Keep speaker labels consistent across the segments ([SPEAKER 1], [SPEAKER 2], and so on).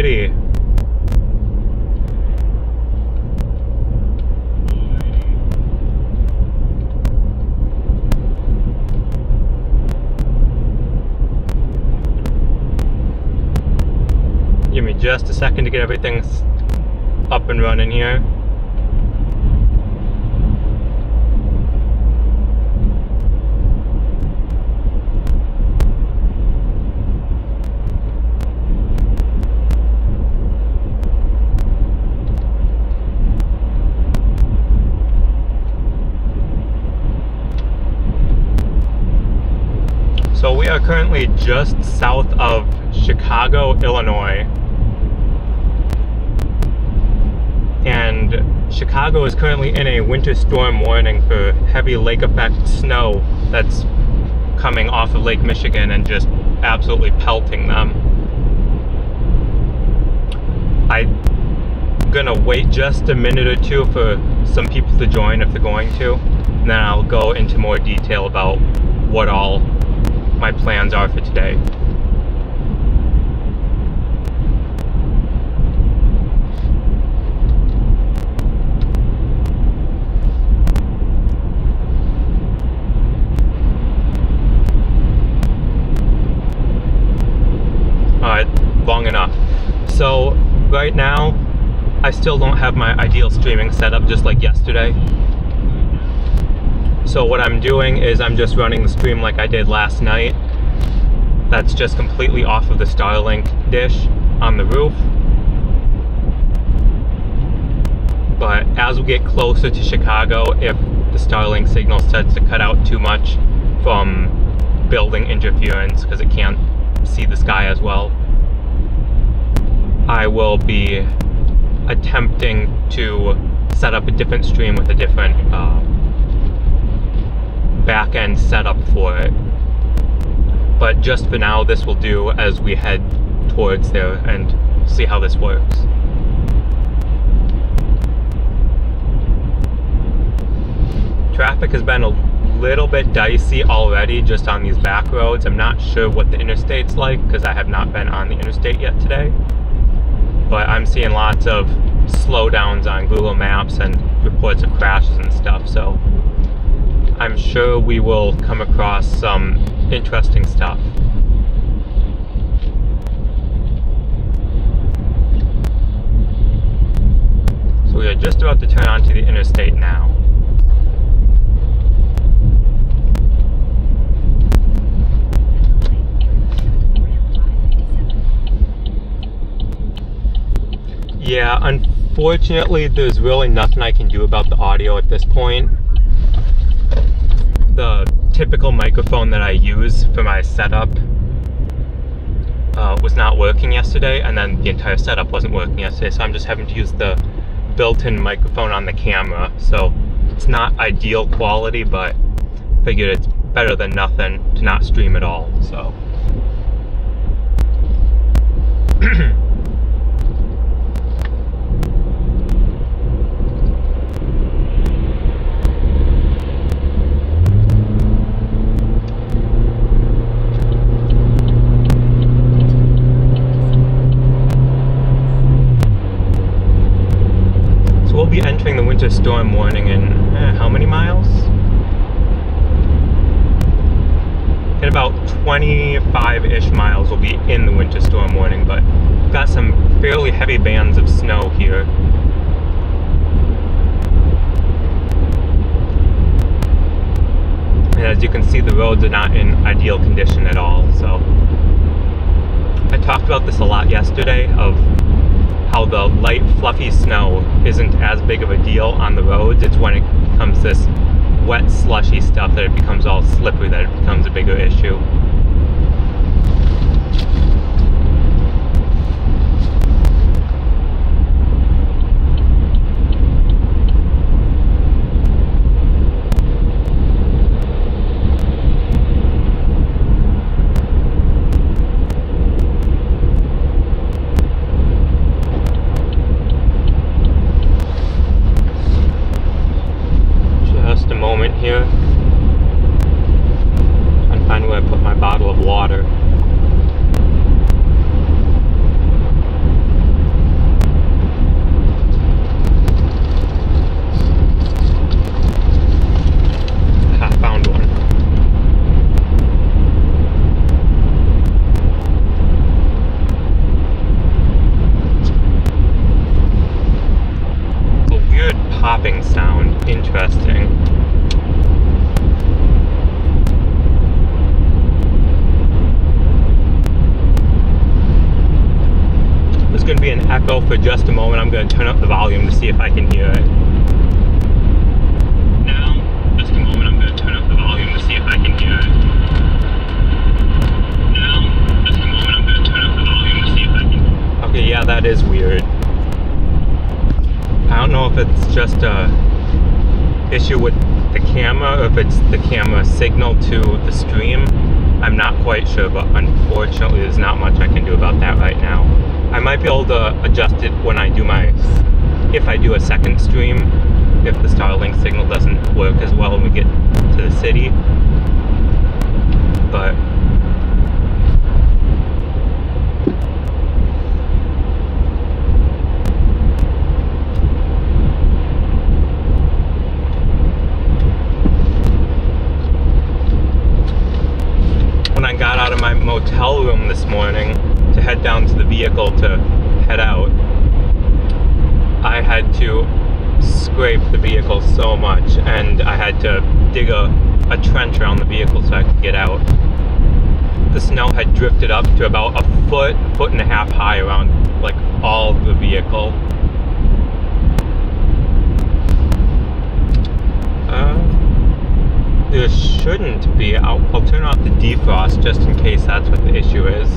[SPEAKER 1] heavy. Give me just a second to get everything up and running here. So we are currently just south of Chicago, Illinois. And Chicago is currently in a winter storm warning for heavy lake effect snow that's coming off of Lake Michigan and just absolutely pelting them. I'm gonna wait just a minute or two for some people to join if they're going to, and then I'll go into more detail about what all my plans are for today. Alright, long enough. So right now I still don't have my ideal streaming setup just like yesterday. So what I'm doing is I'm just running the stream like I did last night. That's just completely off of the Starlink dish on the roof. But as we get closer to Chicago, if the Starlink signal starts to cut out too much from building interference because it can't see the sky as well, I will be attempting to set up a different stream with a different back-end setup for it. But just for now, this will do as we head towards there and see how this works. Traffic has been a little bit dicey already just on these back roads. I'm not sure what the interstate's like because I have not been on the interstate yet today. But I'm seeing lots of slowdowns on Google Maps and reports of crashes and stuff, so I'm sure we will come across some interesting stuff. So we are just about to turn onto the interstate now. Yeah, unfortunately there's really nothing I can do about the audio at this point. The typical microphone that I use for my setup was not working yesterday, and then the entire setup wasn't working yesterday, so I'm just having to use the built-in microphone on the camera. So it's not ideal quality, but figured it's better than nothing to not stream at all. So we'll be entering the winter storm warning in how many miles? In about 25-ish miles we'll be in the winter storm warning, but we've got some fairly heavy bands of snow here. And as you can see, the roads are not in ideal condition at all. So I talked about this a lot yesterday, of how the light fluffy snow isn't as big of a deal on the roads. It's when it becomes this wet slushy stuff that it becomes all slippery that it becomes a bigger issue. Here and find where I put my bottle of water. popping sound. Interesting. There's going to be an echo for just a moment. I'm going to turn up the volume to see if I can hear it. Now, just a moment, I'm going to turn up the volume to see if I can hear it. Now, just a moment, I'm going to turn up the volume to see if I can. Okay, yeah, that is weird. I don't know if it's just a issue with the camera or if it's the camera signal to the stream. I'm not quite sure, but unfortunately there's not much I can do about that right now. I might be able to adjust it when I do if I do a second stream, if the Starlink signal doesn't work as well when we get to the city. But when I got out of my motel room this morning to head down to the vehicle to head out, I had to scrape the vehicle so much, and I had to dig a trench around the vehicle so I could get out. The snow had drifted up to about a foot and a half high around like all the vehicle. There shouldn't be. I'll turn off the defrost just in case that's what the issue is.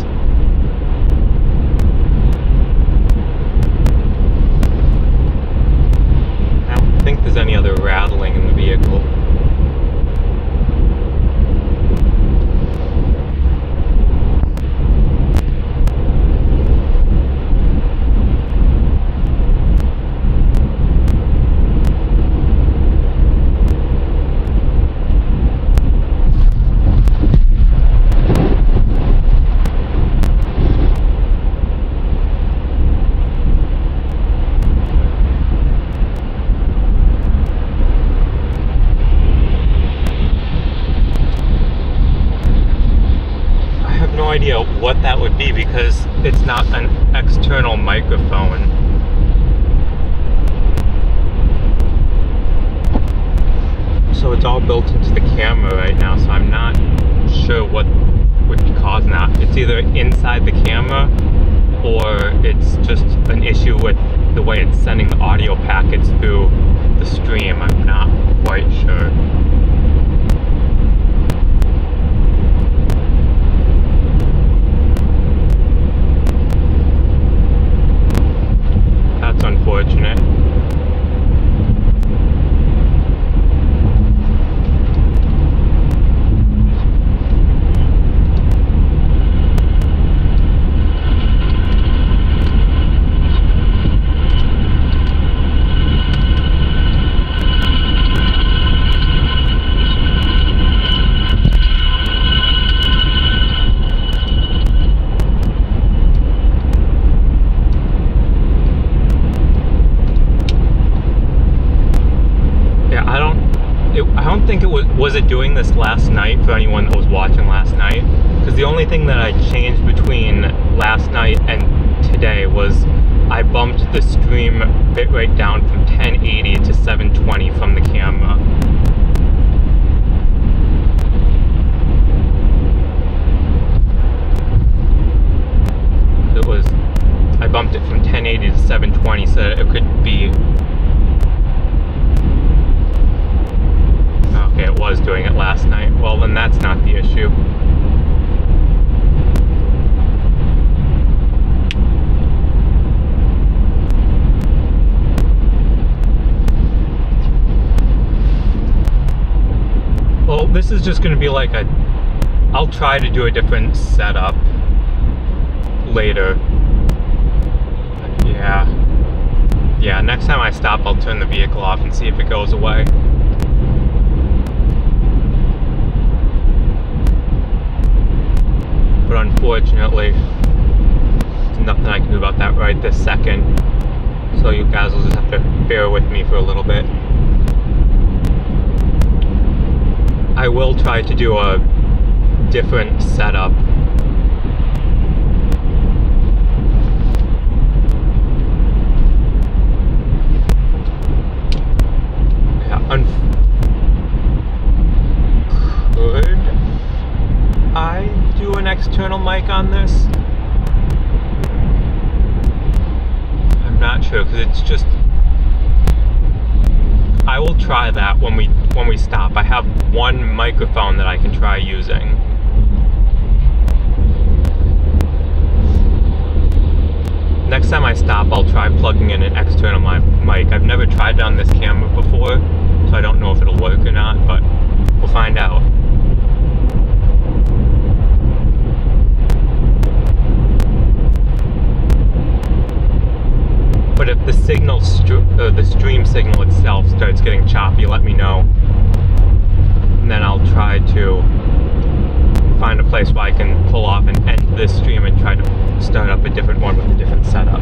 [SPEAKER 1] I don't think there's any other rattling in the vehicle. Idea what that would be because it's not an external microphone. So it's all built into the camera right now, so I'm not sure what would be causing that. It's either inside the camera or it's just an issue with the way it's sending the audio packets through the stream. I'm not quite sure. Unfortunate. I don't think it was it doing this last night for anyone that was watching last night? Because the only thing that I changed between last night and today was I bumped the stream bitrate down from 1080 to 720 from the camera. I bumped it from 1080 to 720 so that it could be. Okay, it was doing it last night. Well, then that's not the issue. Well, this is just going to be like I'll try to do a different setup later. Yeah, next time I stop, I'll turn the vehicle off and see if it goes away. But unfortunately, there's nothing I can do about that right this second. So you guys will just have to bear with me for a little bit. I will try to do a different setup. Could I do an external mic on this? I'm not sure, because it's just... I will try that when we stop. I have one microphone that I can try using. Next time I stop, I'll try plugging in an external mic. I've never tried it on this camera before, so I don't know if it'll work or not, but we'll find out. But if the signal, the stream signal itself starts getting choppy, let me know. And then I'll try to find a place where I can pull off and end this stream and try to start up a different one with a different setup.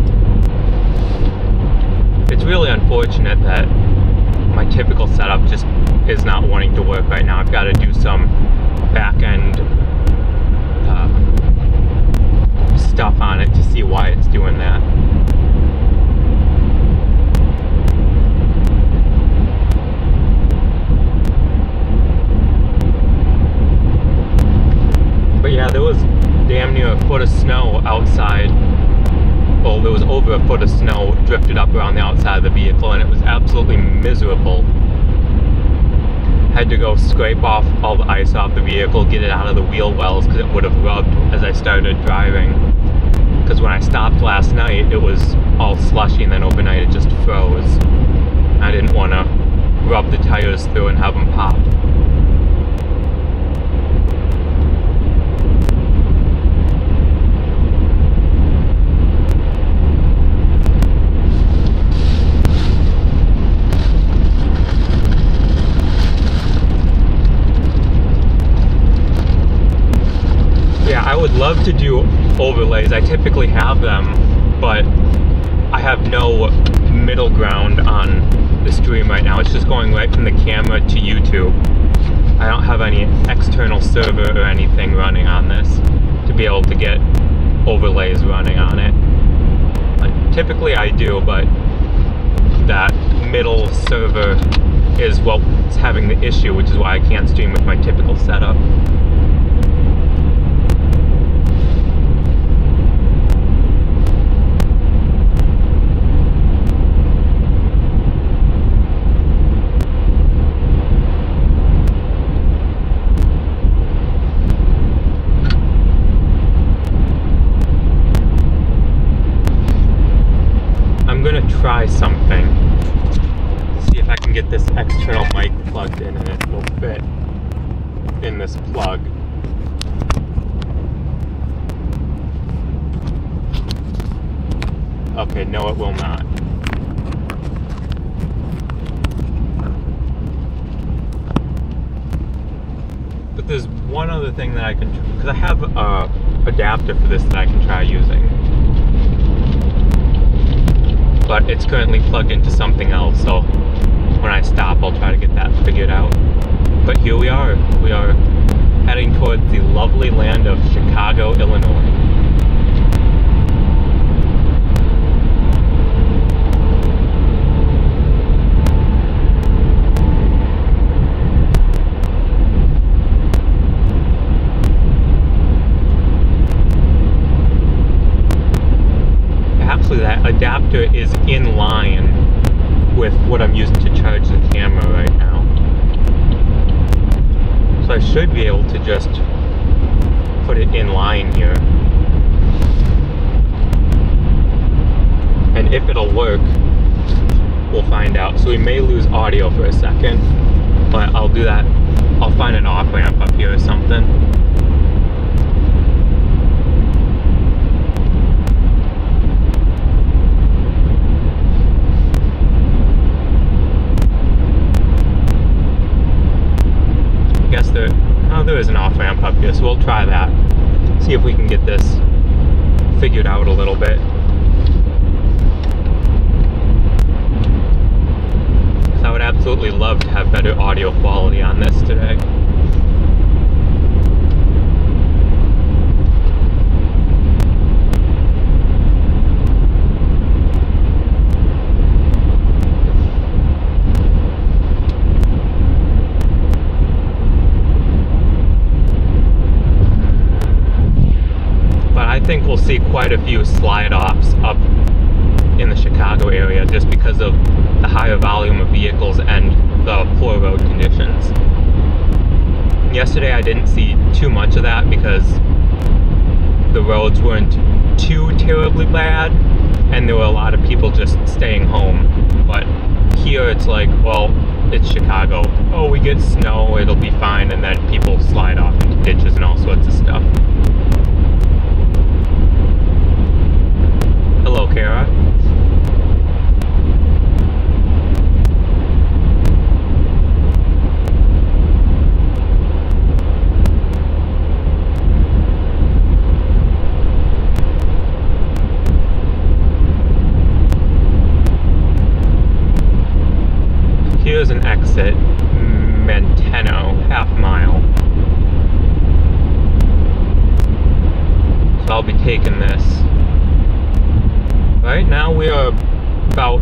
[SPEAKER 1] It's really unfortunate that my typical setup just is not wanting to work right now. I've got to do some back-end stuff on it to see why it's doing that. But yeah, there was damn near a foot of snow outside. Well, there was over a foot of snow drifted up around the outside of the vehicle, and it was absolutely miserable. Had to go scrape off all the ice off the vehicle, get it out of the wheel wells, because it would have rubbed as I started driving. Because when I stopped last night, it was all slushy, and then overnight it just froze. I didn't want to rub the tires through and have them pop. I would love to do overlays. I typically have them, but I have no middle ground on the stream right now. It's just going right from the camera to YouTube. I don't have any external server or anything running on this to be able to get overlays running on it. Typically I do, but that middle server is what's having the issue, which is why I can't stream with my typical setup. Try something. See if I can get this external mic plugged in and it will fit in this plug. Okay, no, it will not. But there's one other thing that I can, because I have an adapter for this that I can try using. But it's currently plugged into something else, so when I stop, I'll try to get that figured out. But here we are. We are heading towards the lovely land of Chicago, Illinois. That adapter is in line with what I'm using to charge the camera right now. So I should be able to just put it in line here. And if it'll work, we'll find out. So we may lose audio for a second, but I'll do that. I'll find an off ramp up here or something. There is an off-ramp up here, so we'll try that. See if we can get this figured out a little bit. Because I would absolutely love to have better audio quality on this today. think we'll see quite a few slide-offs up in the Chicago area just because of the higher volume of vehicles and the poor road conditions. Yesterday I didn't see too much of that because the roads weren't too terribly bad and there were a lot of people just staying home. But here it's like, well, it's Chicago. Oh, we get snow, it'll be fine, and then people slide off into ditches and all sorts of stuff. Hello, Kara. Here's an exit, Manteno, half mile. So I'll be taking this. Right now we are about,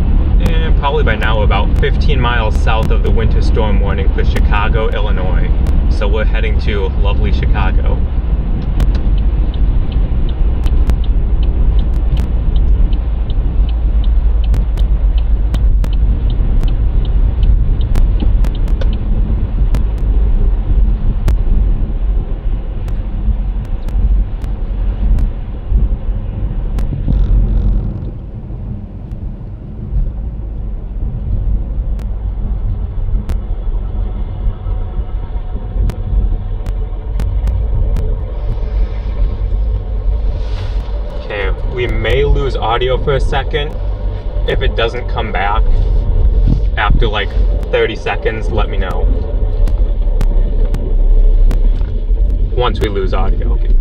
[SPEAKER 1] probably by now, about 15 miles south of the winter storm warning for Chicago, Illinois. So we're heading to lovely Chicago. We may lose audio for a second. If it doesn't come back after like 30 seconds, let me know. Once we lose audio. Okay.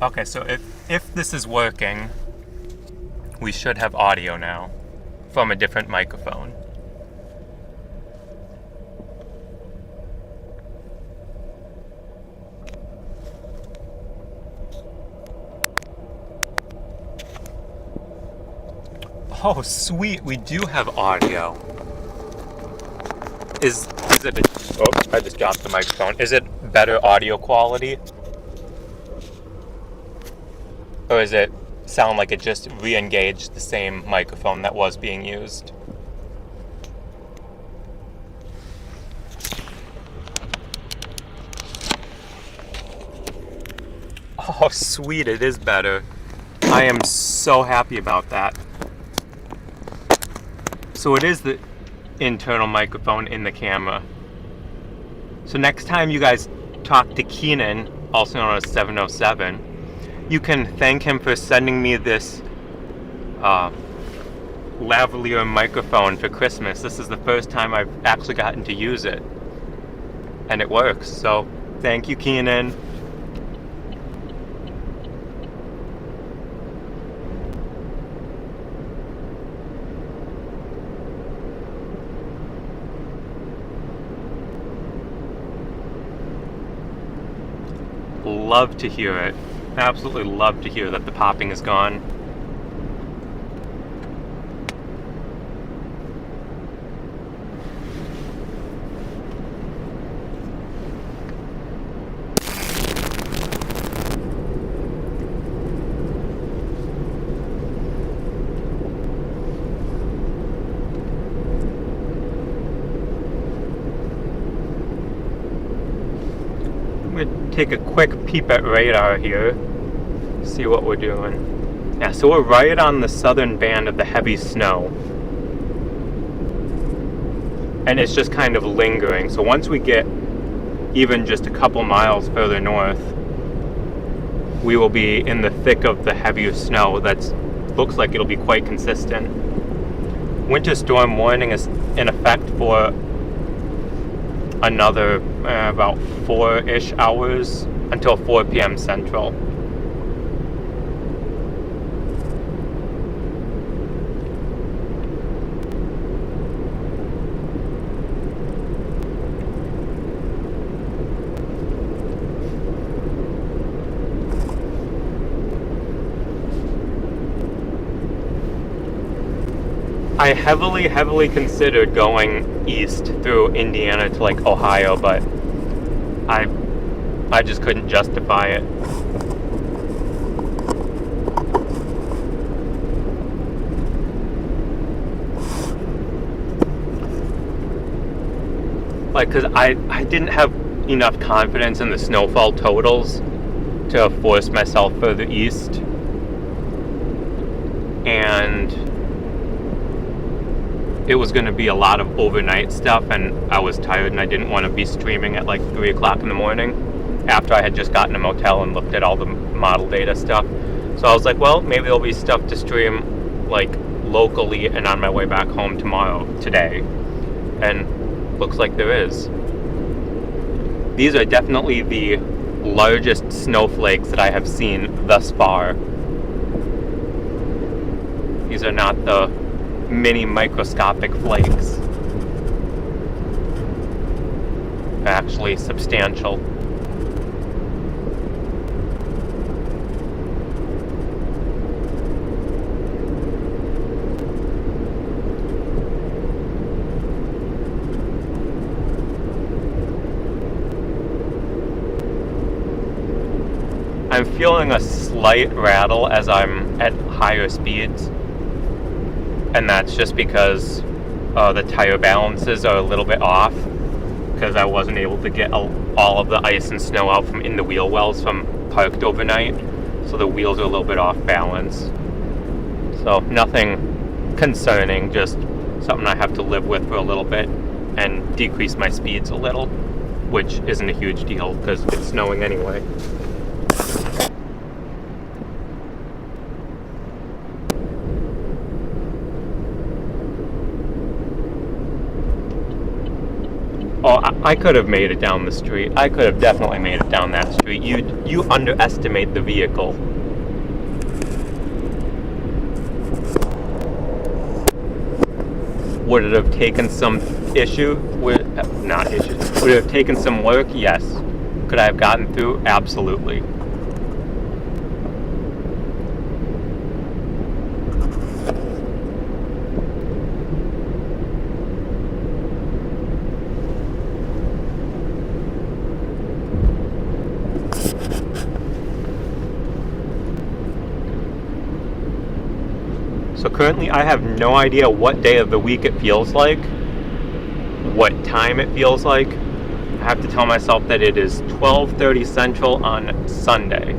[SPEAKER 1] Okay, so if this is working, we should have audio now from a different microphone. Oh, sweet, we do have audio. Is it oh, I just dropped the microphone. Is it better audio quality? Or does it sound like it just re-engaged the same microphone that was being used? Oh, sweet, it is better. I am so happy about that. So it is the internal microphone in the camera. So next time you guys talk to Keenan, also known as 707, you can thank him for sending me this lavalier microphone for Christmas. This is the first time I've actually gotten to use it. And it works. So thank you, Keenan. Love to hear it. Absolutely love to hear that the popping is gone. I'm going to take a quick peep at radar here. See what we're doing. Yeah, so we're right on the southern band of the heavy snow. And it's just kind of lingering. So once we get even just a couple miles further north, we will be in the thick of the heavier snow that looks like it'll be quite consistent. Winter storm warning is in effect for another about 4-ish hours until 4 p.m. Central. I heavily considered going east through Indiana to like Ohio, but I just couldn't justify it. Like, because I didn't have enough confidence in the snowfall totals to force myself further east. And it was going to be a lot of overnight stuff, and I was tired and I didn't want to be streaming at like 3 o'clock in the morning after I had just gotten a motel and looked at all the model data stuff. So I was like, well, maybe there'll be stuff to stream like locally and on my way back home today. And looks like there is. These are definitely the largest snowflakes that I have seen thus far. These are not the mini microscopic flakes. They're actually substantial. I'm feeling a slight rattle as I'm at higher speeds, and that's just because the tire balances are a little bit off, because I wasn't able to get all of the ice and snow out from in the wheel wells from parked overnight, so the wheels are a little bit off balance. So nothing concerning, just something I have to live with for a little bit and decrease my speeds a little, which isn't a huge deal because it's snowing anyway. Oh, I could have made it down the street. I could have definitely made it down that street. You underestimate the vehicle. Would it have taken some would it have taken some work? Yes. Could I have gotten through? Absolutely. So currently I have no idea what day of the week it feels like, what time it feels like. I have to tell myself that it is 12:30 Central on Sunday.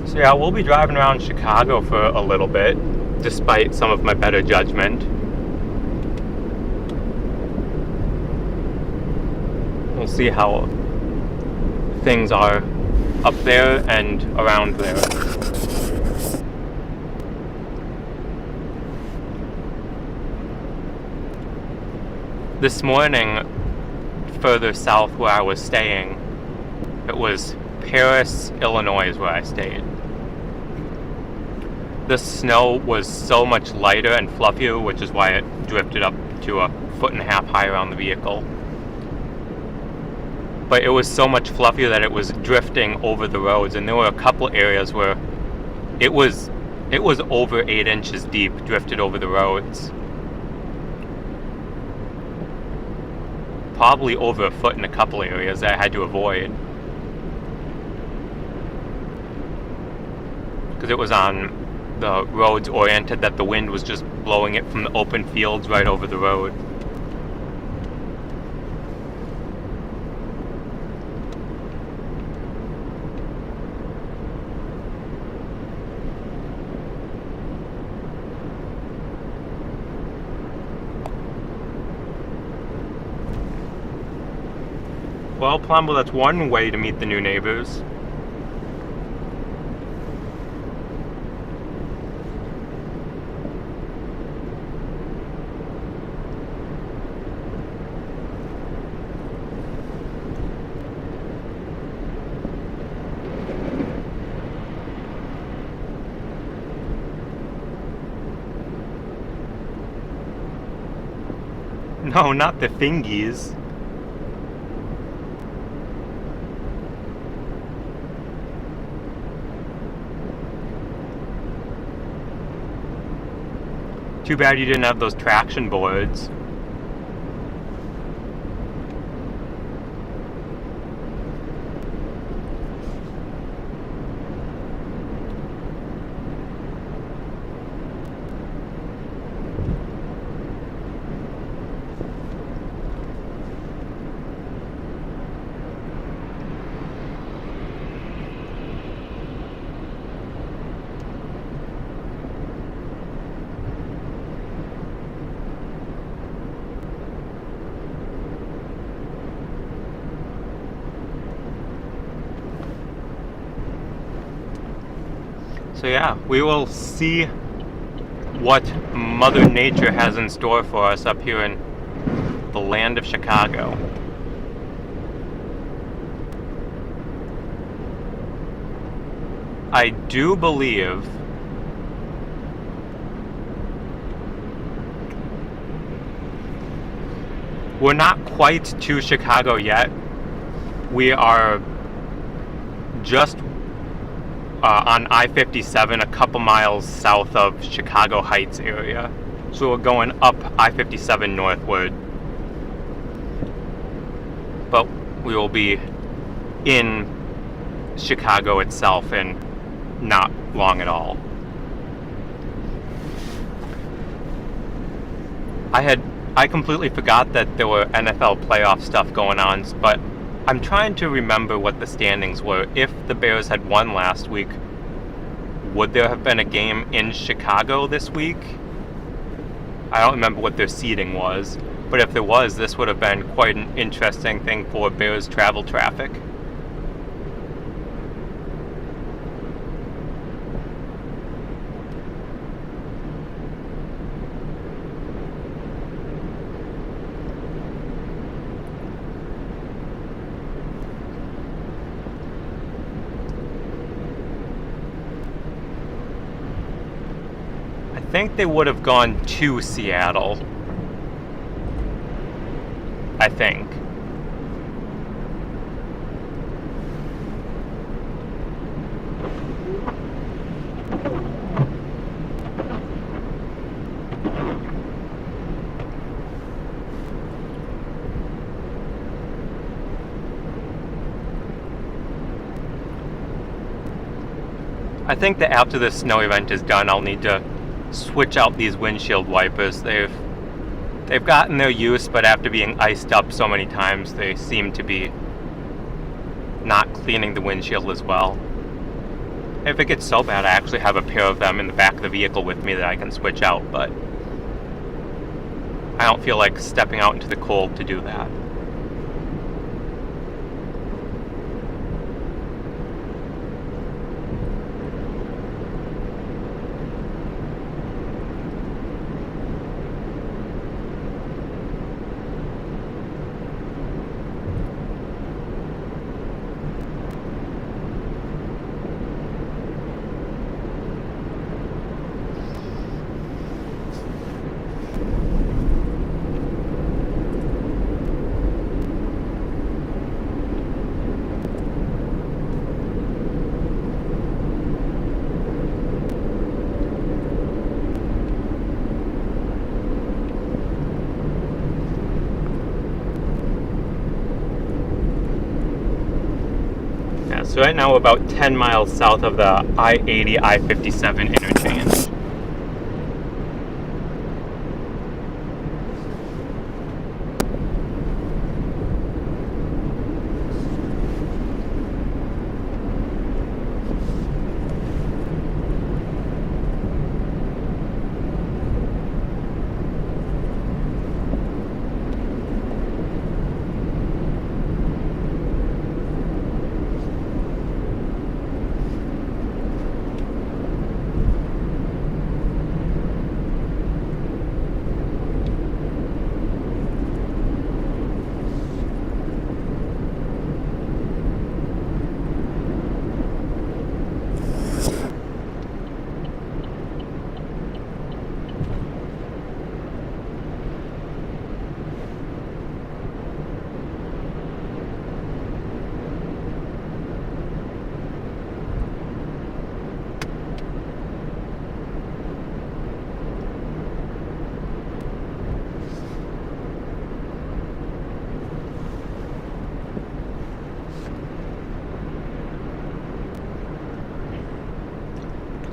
[SPEAKER 1] So yeah, we'll be driving around Chicago for a little bit, despite some of my better judgment. We'll see how things are up there and around there. This morning, further south where I was staying, it was Paris, Illinois is where I stayed. The snow was so much lighter and fluffier, which is why it drifted up to 1.5 feet higher on the vehicle. But it was so much fluffier that it was drifting over the roads, and there were a couple areas where it was over 8 inches deep, drifted over the roads. Probably over 1 foot in a couple areas that I had to avoid. Because it was on the roads oriented that the wind was just blowing it from the open fields right over the road. Well, Palumbo, that's one way to meet the new neighbors. No, not the thingies. Too bad you didn't have those traction boards. So yeah, we will see what Mother Nature has in store for us up here in the land of Chicago. I do believe we're not quite to Chicago yet. We are just on I-57, a couple miles south of Chicago Heights area. So we're going up I-57 northward. But we will be in Chicago itself in not long at all. I completely forgot that there were NFL playoff stuff going on, but I'm trying to remember what the standings were. If the Bears had won last week, would there have been a game in Chicago this week? I don't remember what their seeding was, but if there was, this would have been quite an interesting thing for Bears travel traffic. I think they would have gone to Seattle. I think. I think that after this snow event is done, I'll need to switch out these windshield wipers. They've gotten their use, but after being iced up so many times, they seem to be not cleaning the windshield as well. If it gets so bad, I actually have a pair of them in the back of the vehicle with me that I can switch out, but I don't feel like stepping out into the cold to do that. So right now we're about 10 miles south of the I-80, I-57 interchange.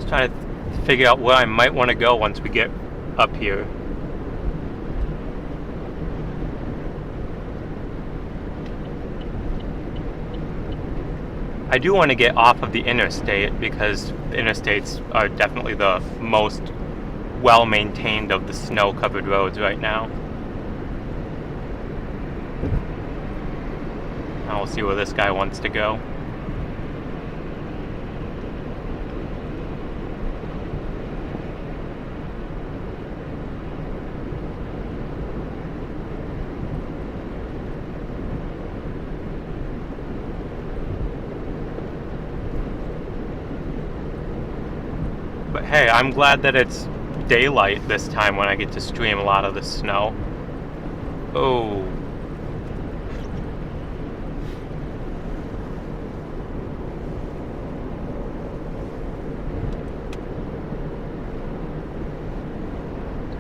[SPEAKER 1] trying to figure out where I might want to go once we get up here. I do want to get off of the interstate because the interstates are definitely the most well-maintained of the snow-covered roads right now. Now we'll see where this guy wants to go. But hey, I'm glad that it's daylight this time when I get to stream a lot of the snow. Oh.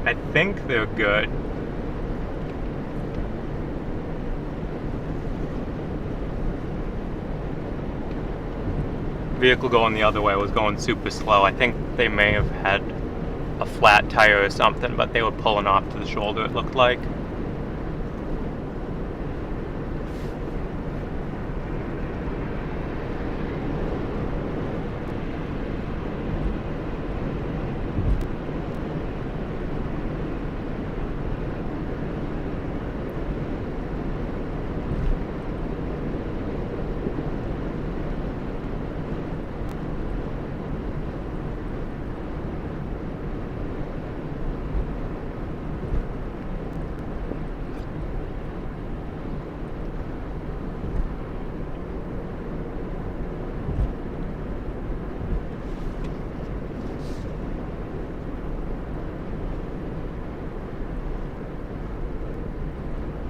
[SPEAKER 1] I think they're good. Vehicle going the other way was going super slow. I think they may have had a flat tire or something, but they were pulling off to the shoulder, it looked like.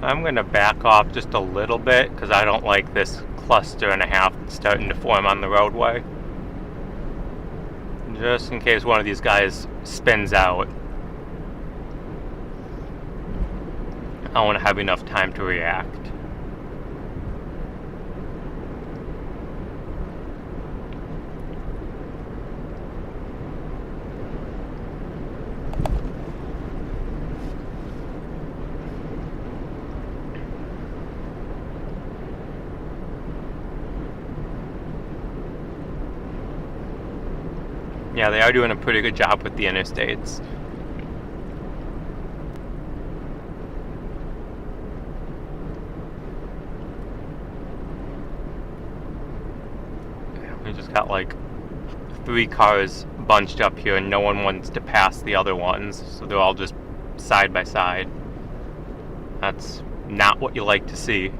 [SPEAKER 1] I'm going to back off just a little bit because I don't like this cluster and a half that's starting to form on the roadway. Just in case one of these guys spins out. I want to have enough time to react. Yeah, they are doing a pretty good job with the interstates. We just got like 3 cars bunched up here and no one wants to pass the other ones, so they're all just side by side. That's not what you like to see.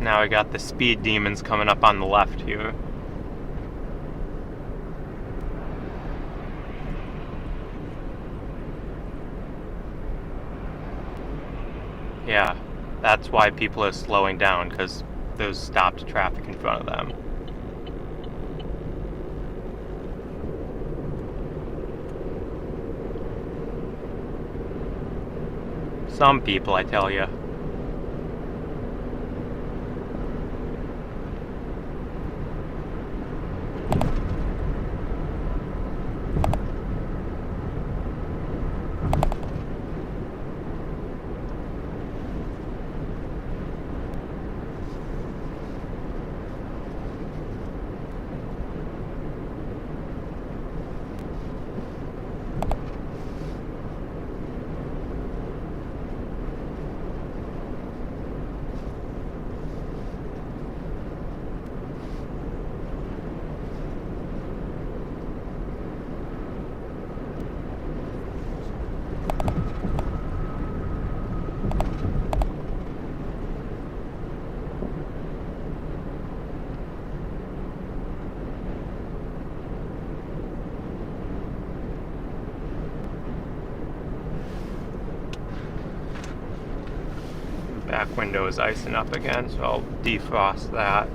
[SPEAKER 1] Now we got the speed demons coming up on the left here. Yeah, that's why people are slowing down, because there's stopped traffic in front of them. Some people, I tell you. back window is icing up again, so I'll defrost that.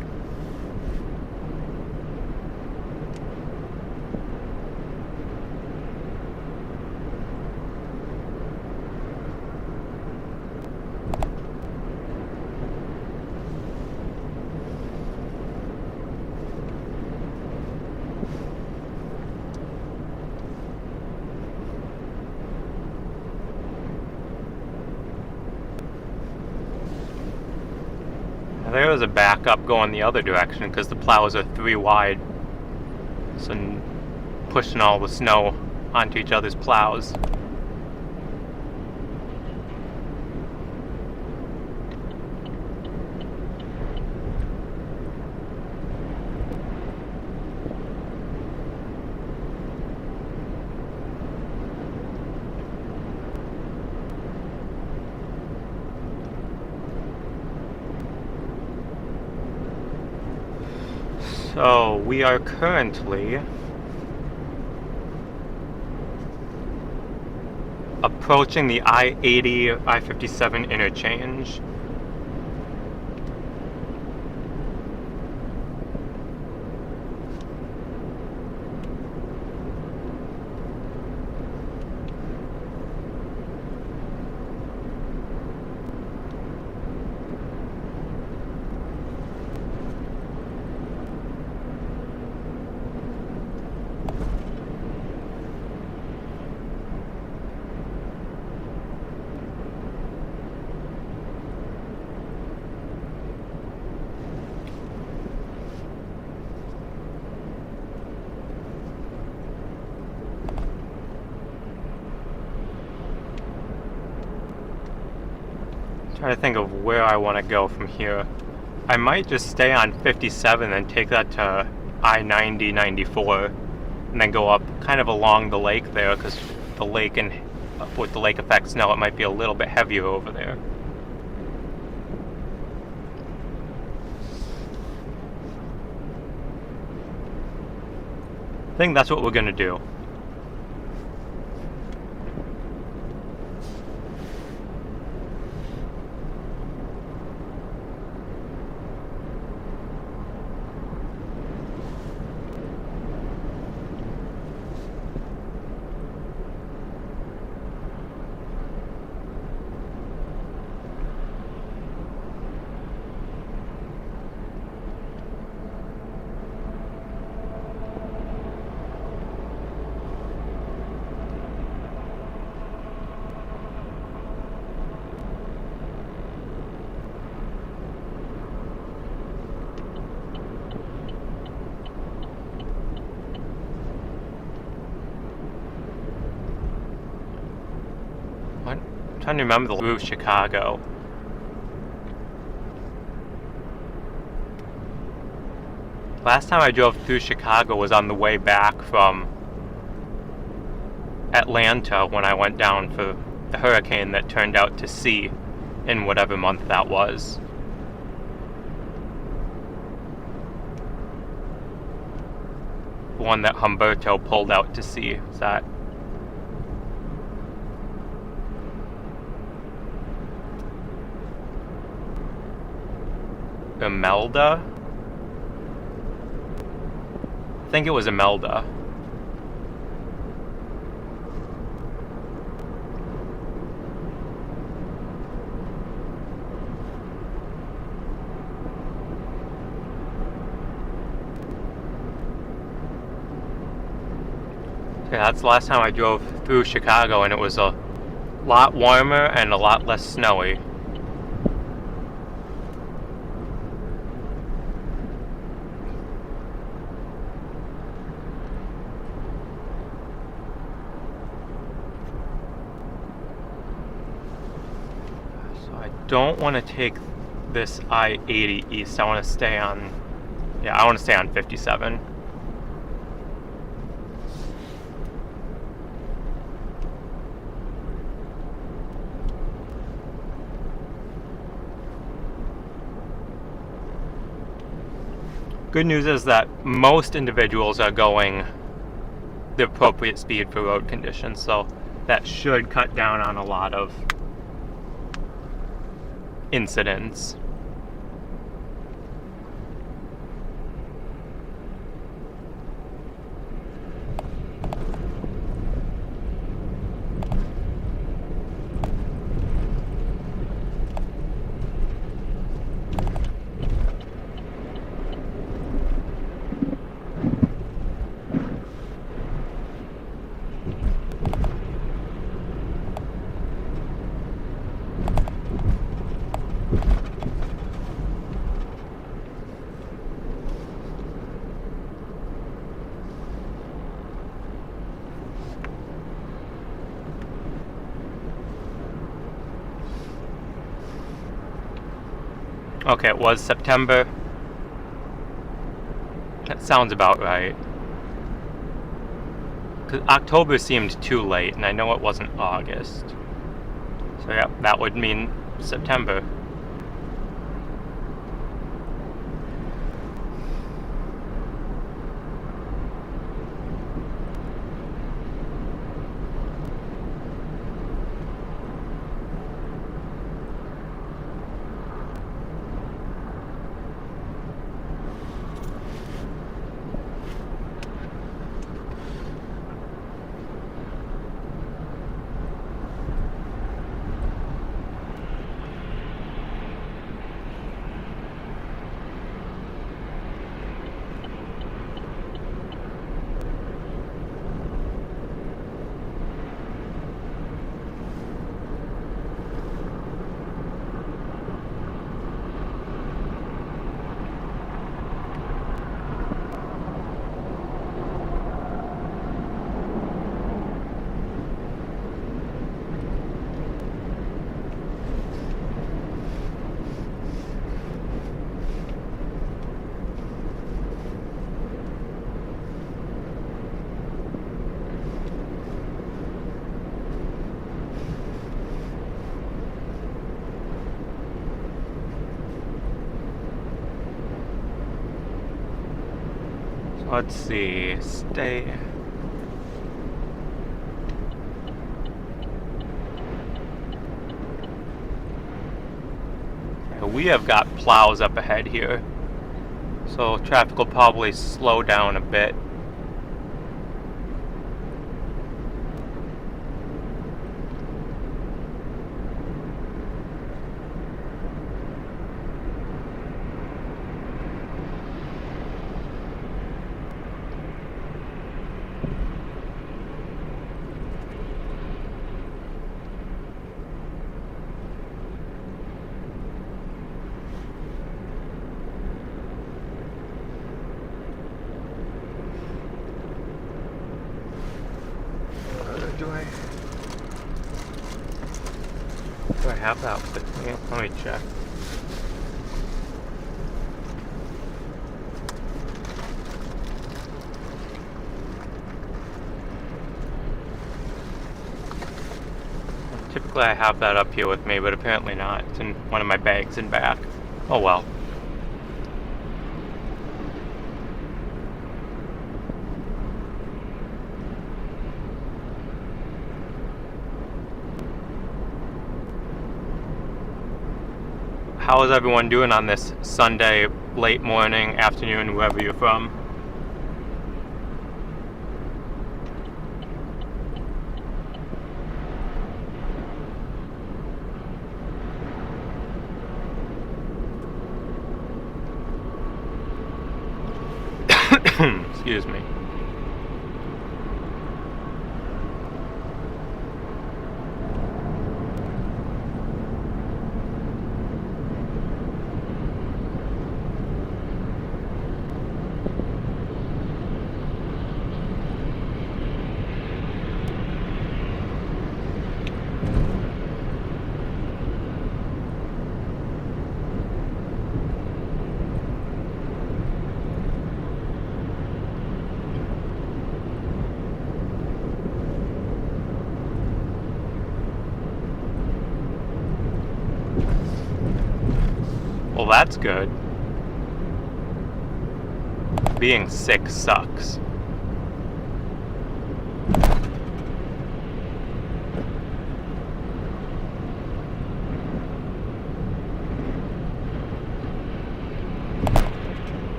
[SPEAKER 1] There was a backup going the other direction because the plows are 3 wide, so pushing all the snow onto each other's plows. So we are currently approaching the I-80, I-57 interchange. Trying to think of where I want to go from here. I might just stay on 57 and take that to I-90, 94, and then go up kind of along the lake there, because the lake, and with the lake effect snow, it might be a little bit heavier over there. I think that's what we're gonna do. I'm trying to remember the route of Chicago. Last time I drove through Chicago was on the way back from Atlanta when I went down for the hurricane that turned out to sea in whatever month that was. The one that Humberto pulled out to sea. Is that Imelda? I think it was Imelda. Yeah, that's the last time I drove through Chicago, and it was a lot warmer and a lot less snowy. Don't want to take this I-80 east. I want to stay on, I want to stay on 57. Good news is that most individuals are going the appropriate speed for road conditions, so that should cut down on a lot of incidents. Okay, it was September. That sounds about right. 'Cause October seemed too late, and I know it wasn't August. So yeah, that would mean September. Let's see, stay. We have got plows up ahead here, so traffic will probably slow down a bit. Do I have that with me? Let me check. Typically I have that up here with me, but apparently not. It's in one of my bags in back. Oh well. How is everyone doing on this Sunday, late morning, afternoon, wherever you're from? Excuse me. Well, that's good. Being sick sucks.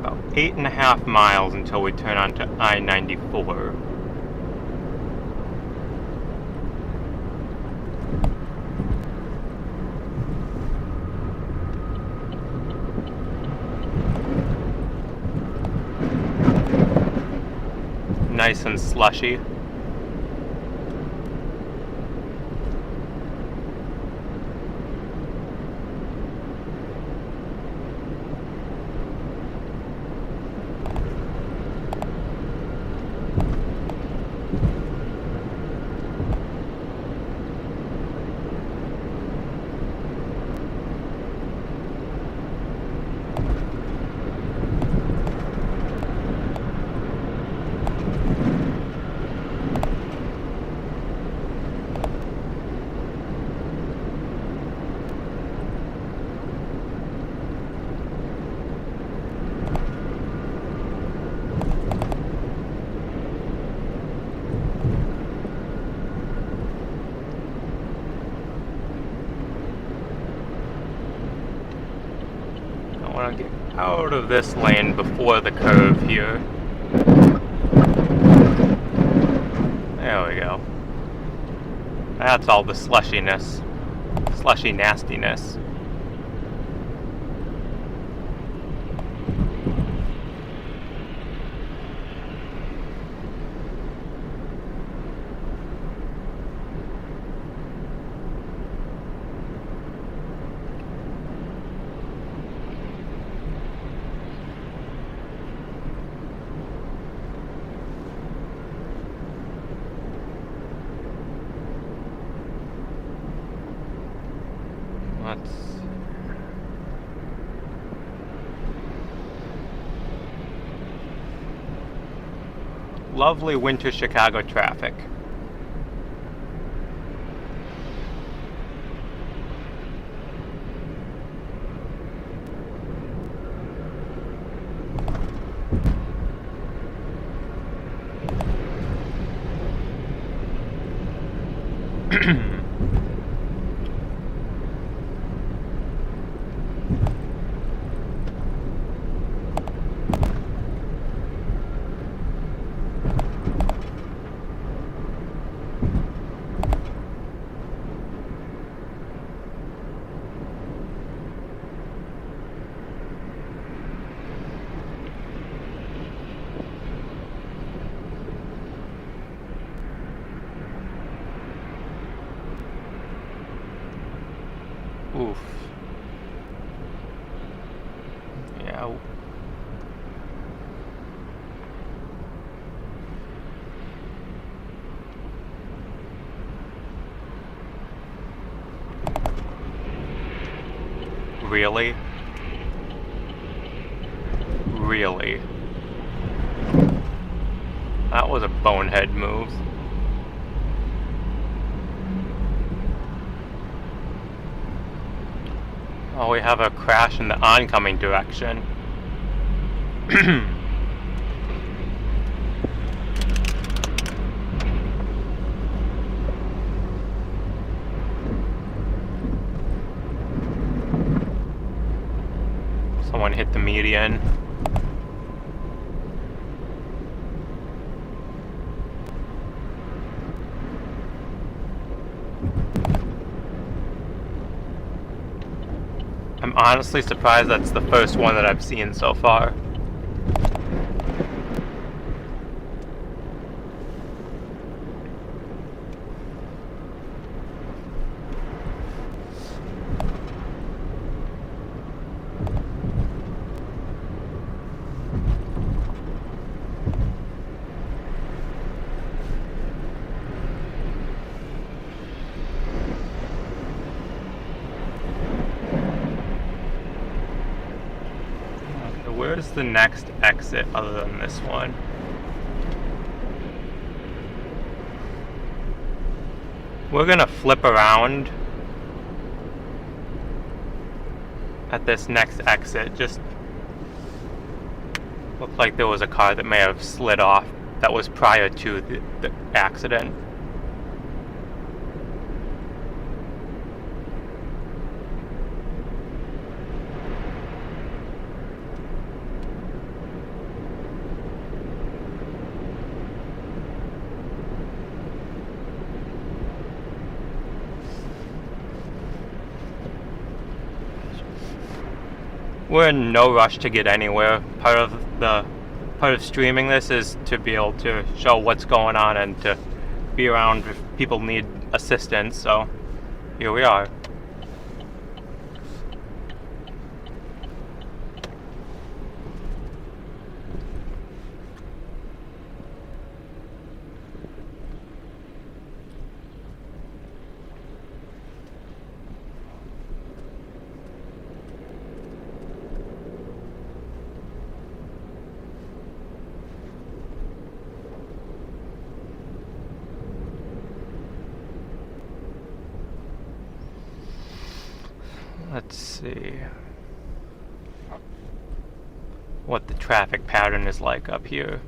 [SPEAKER 1] About 8.5 miles until we turn onto I-94. Nice and slushy. I want to get out of this lane before the curve here. There we go. That's all the slushiness. Slushy nastiness. Lovely winter Chicago traffic. Oof. Yeah. Really? Really? That was a bonehead move. Oh, we have a crash in the oncoming direction. Someone hit the median. I'm honestly surprised that's the first one that I've seen so far. Where's the next exit other than this one? We're gonna flip around at this next exit. Just looked like there was a car that may have slid off that was prior to the accident. we're in no rush to get anywhere. Part of streaming this is to be able to show what's going on and to be around if people need assistance. So here we are. Let's see what the traffic pattern is like up here.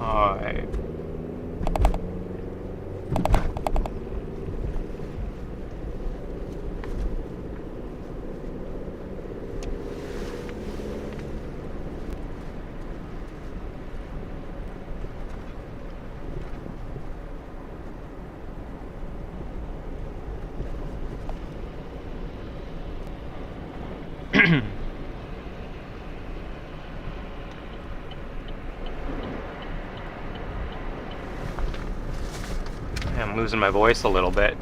[SPEAKER 1] Alright. I'm losing my voice a little bit.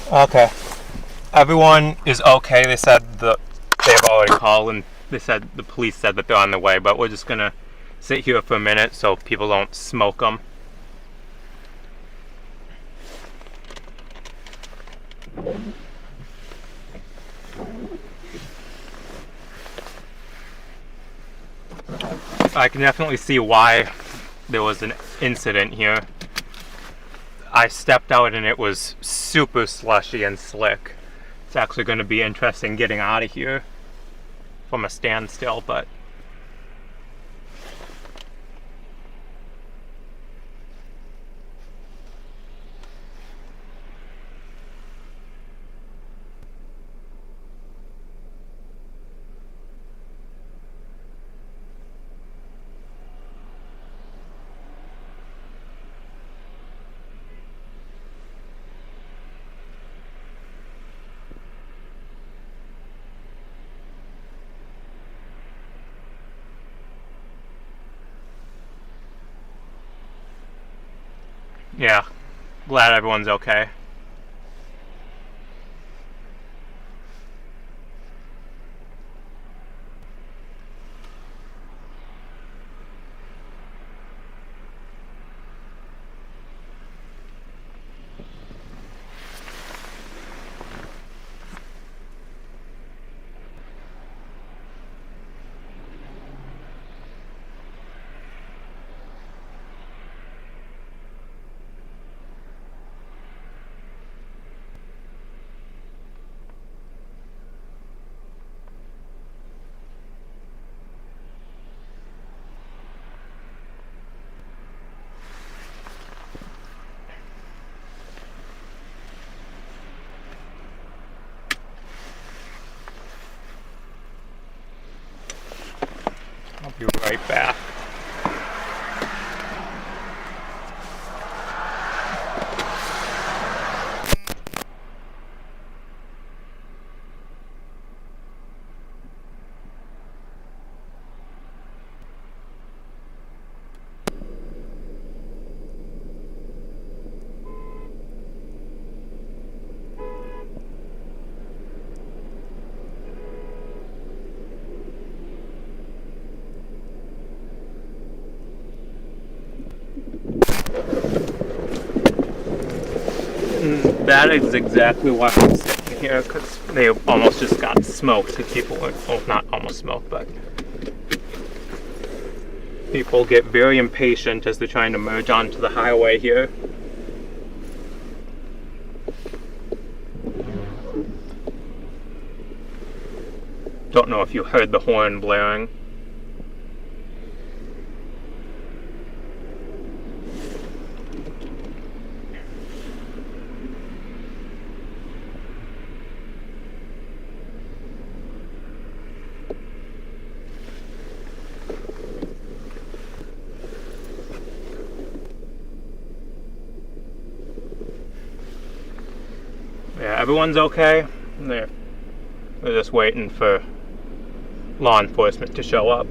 [SPEAKER 1] Okay. Everyone is okay. They said they've already called and they said the police said that they're on their way, but we're just gonna sit here for a minute so people don't smoke them. I can definitely see why there was an incident here. I stepped out and it was super slushy and slick. It's actually going to be interesting getting out of here from a standstill, but yeah, glad everyone's okay. I'll be right back. That is exactly why I'm sitting here, because they almost just got smoked. People, well, not almost smoked, but people get very impatient as they're trying to merge onto the highway here. Don't know if you heard the horn blaring. Yeah, everyone's okay. They're just waiting for law enforcement to show up.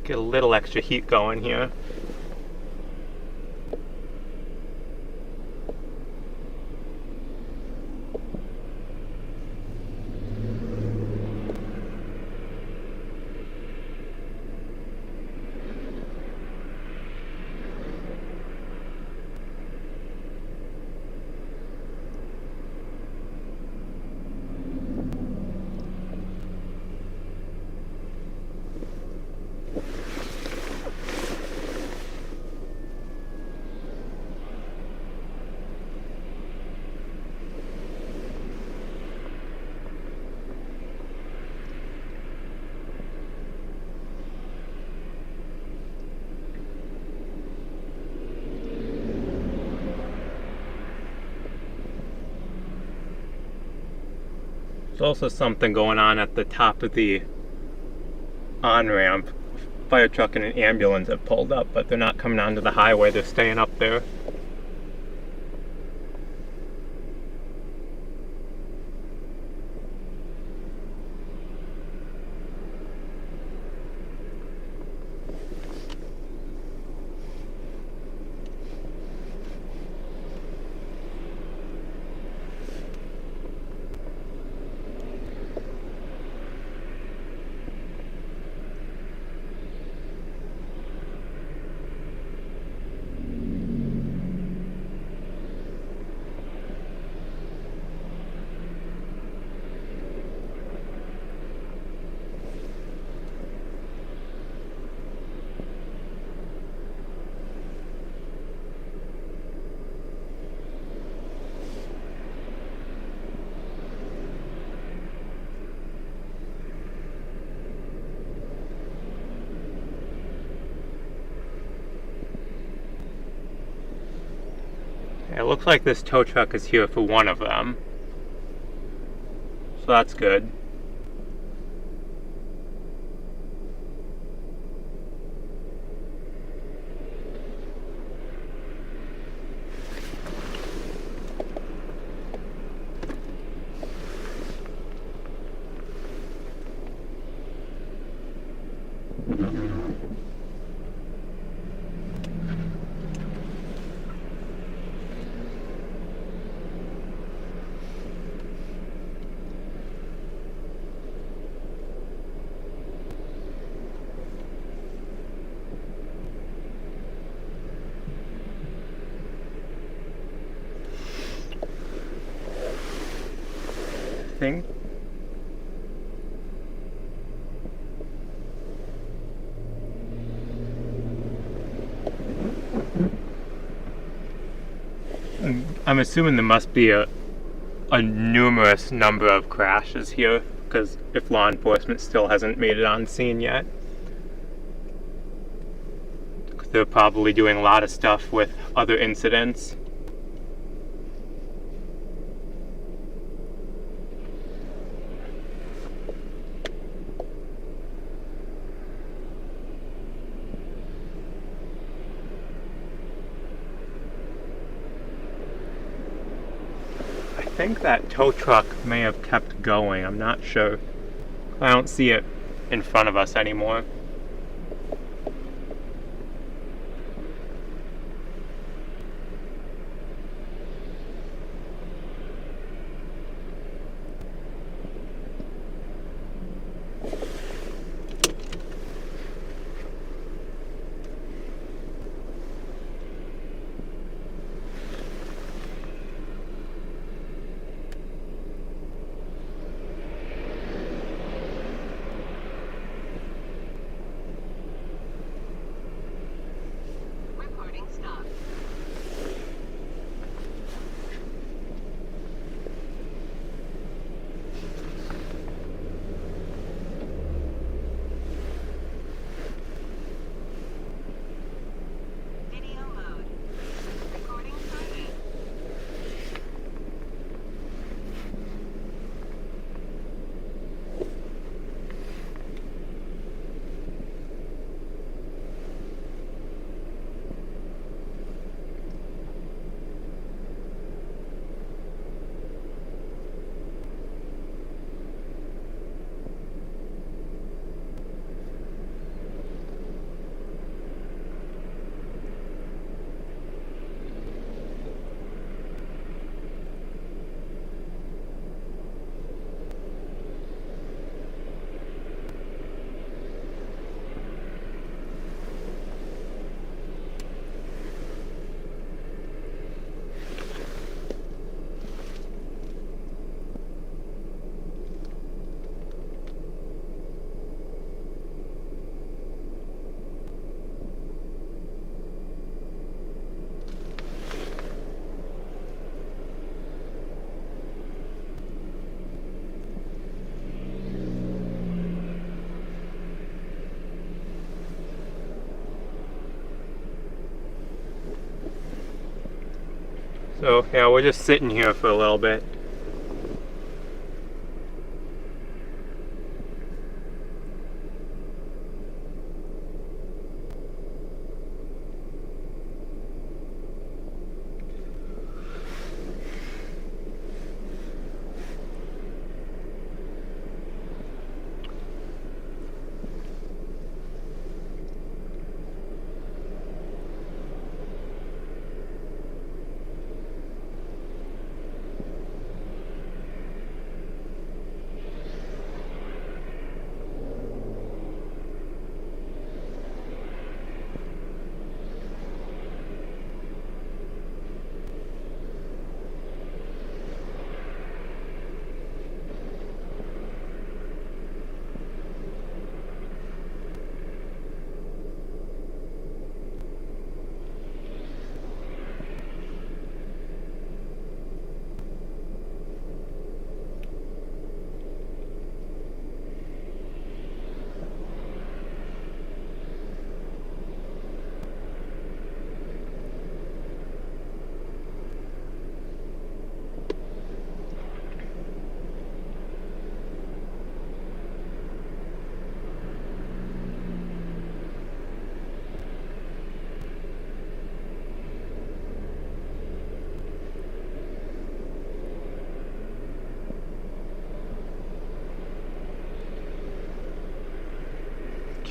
[SPEAKER 1] Get a little extra heat going here. There's also something going on at the top of the on-ramp. Fire truck and an ambulance have pulled up, but they're not coming onto the highway, they're staying up there. It looks like this tow truck is here for one of them. So that's good. Thing. I'm assuming there must be a numerous number of crashes here, because if law enforcement still hasn't made it on scene yet, they're probably doing a lot of stuff with other incidents. I think that tow truck may have kept going, I'm not sure. I don't see it in front of us anymore. So yeah, we're just sitting here for a little bit.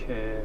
[SPEAKER 1] Okay.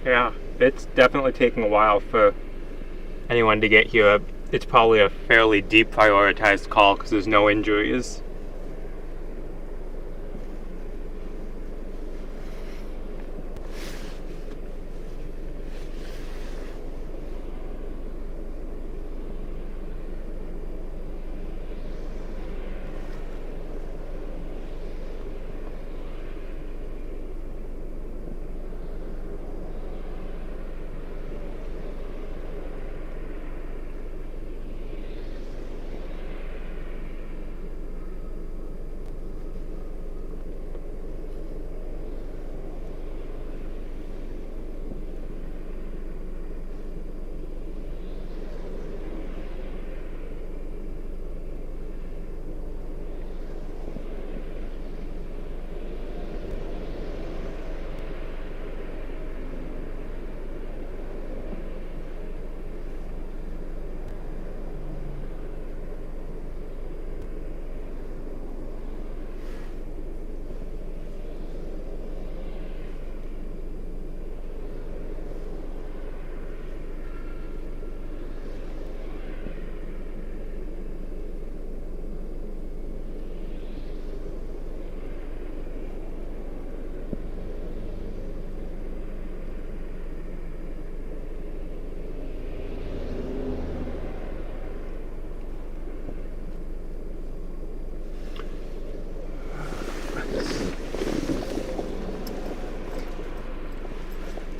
[SPEAKER 1] Yeah, it's definitely taking a while for anyone to get here. It's probably a fairly deprioritized call because there's no injuries.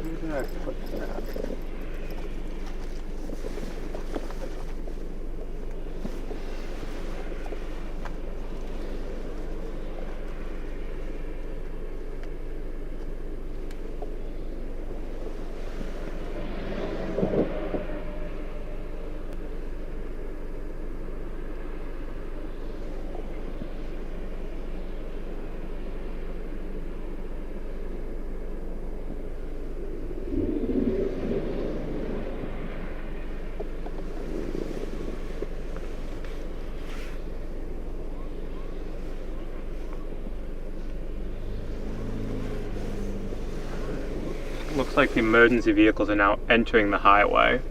[SPEAKER 1] Where did I put that? Looks like the emergency vehicles are now entering the highway.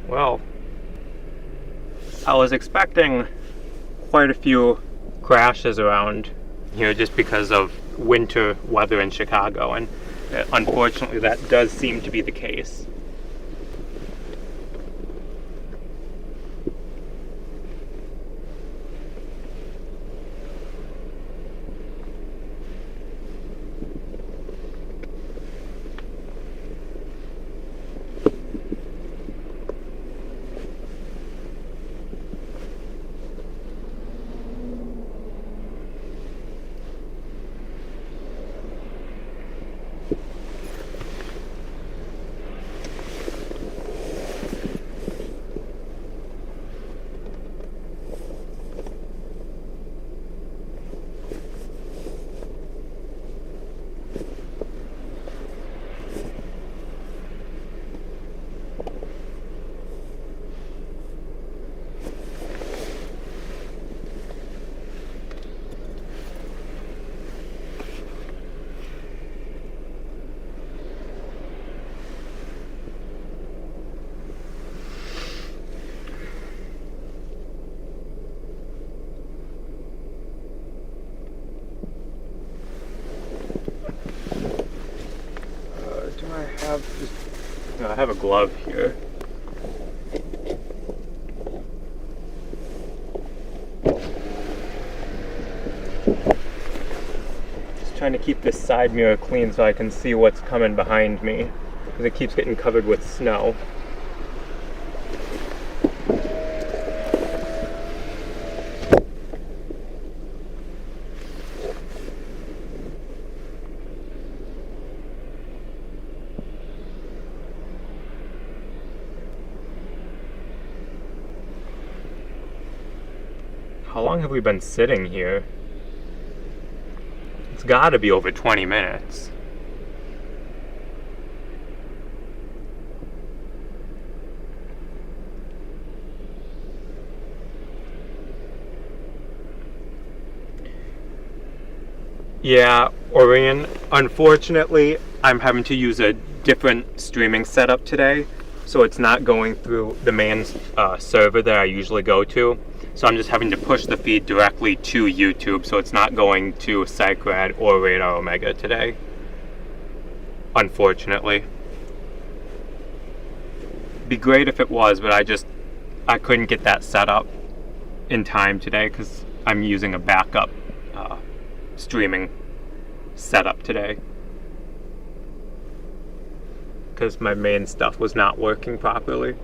[SPEAKER 1] Well, I was expecting quite a few crashes around here just because of winter weather in Chicago, and unfortunately that does seem to be the case. I have a glove here. Just trying to keep this side mirror clean so I can see what's coming behind me, because it keeps getting covered with snow. How long have we been sitting here? It's gotta be over 20 minutes. Yeah, Orion, unfortunately, I'm having to use a different streaming setup today, so it's not going through the main server that I usually go to. So I'm just having to push the feed directly to YouTube, so it's not going to Cycrad or Radar Omega today, unfortunately. Be great if it was, but I couldn't get that set up in time today because I'm using a backup streaming setup today because my main stuff was not working properly.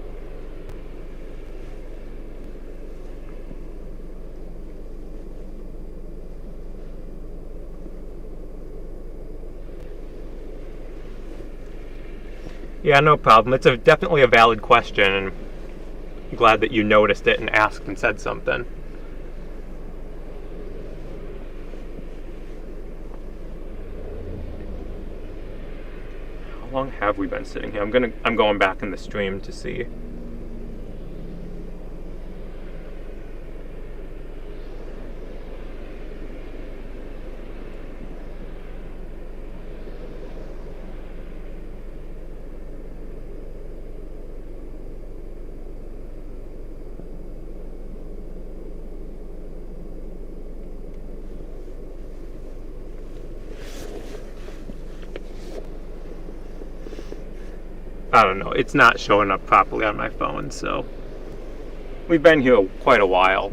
[SPEAKER 1] Yeah, no problem. It's definitely a valid question, and I'm glad that you noticed it and asked and said something. How long have we been sitting here? I'm going back in the stream to see. I don't know, it's not showing up properly on my phone, so we've been here quite a while.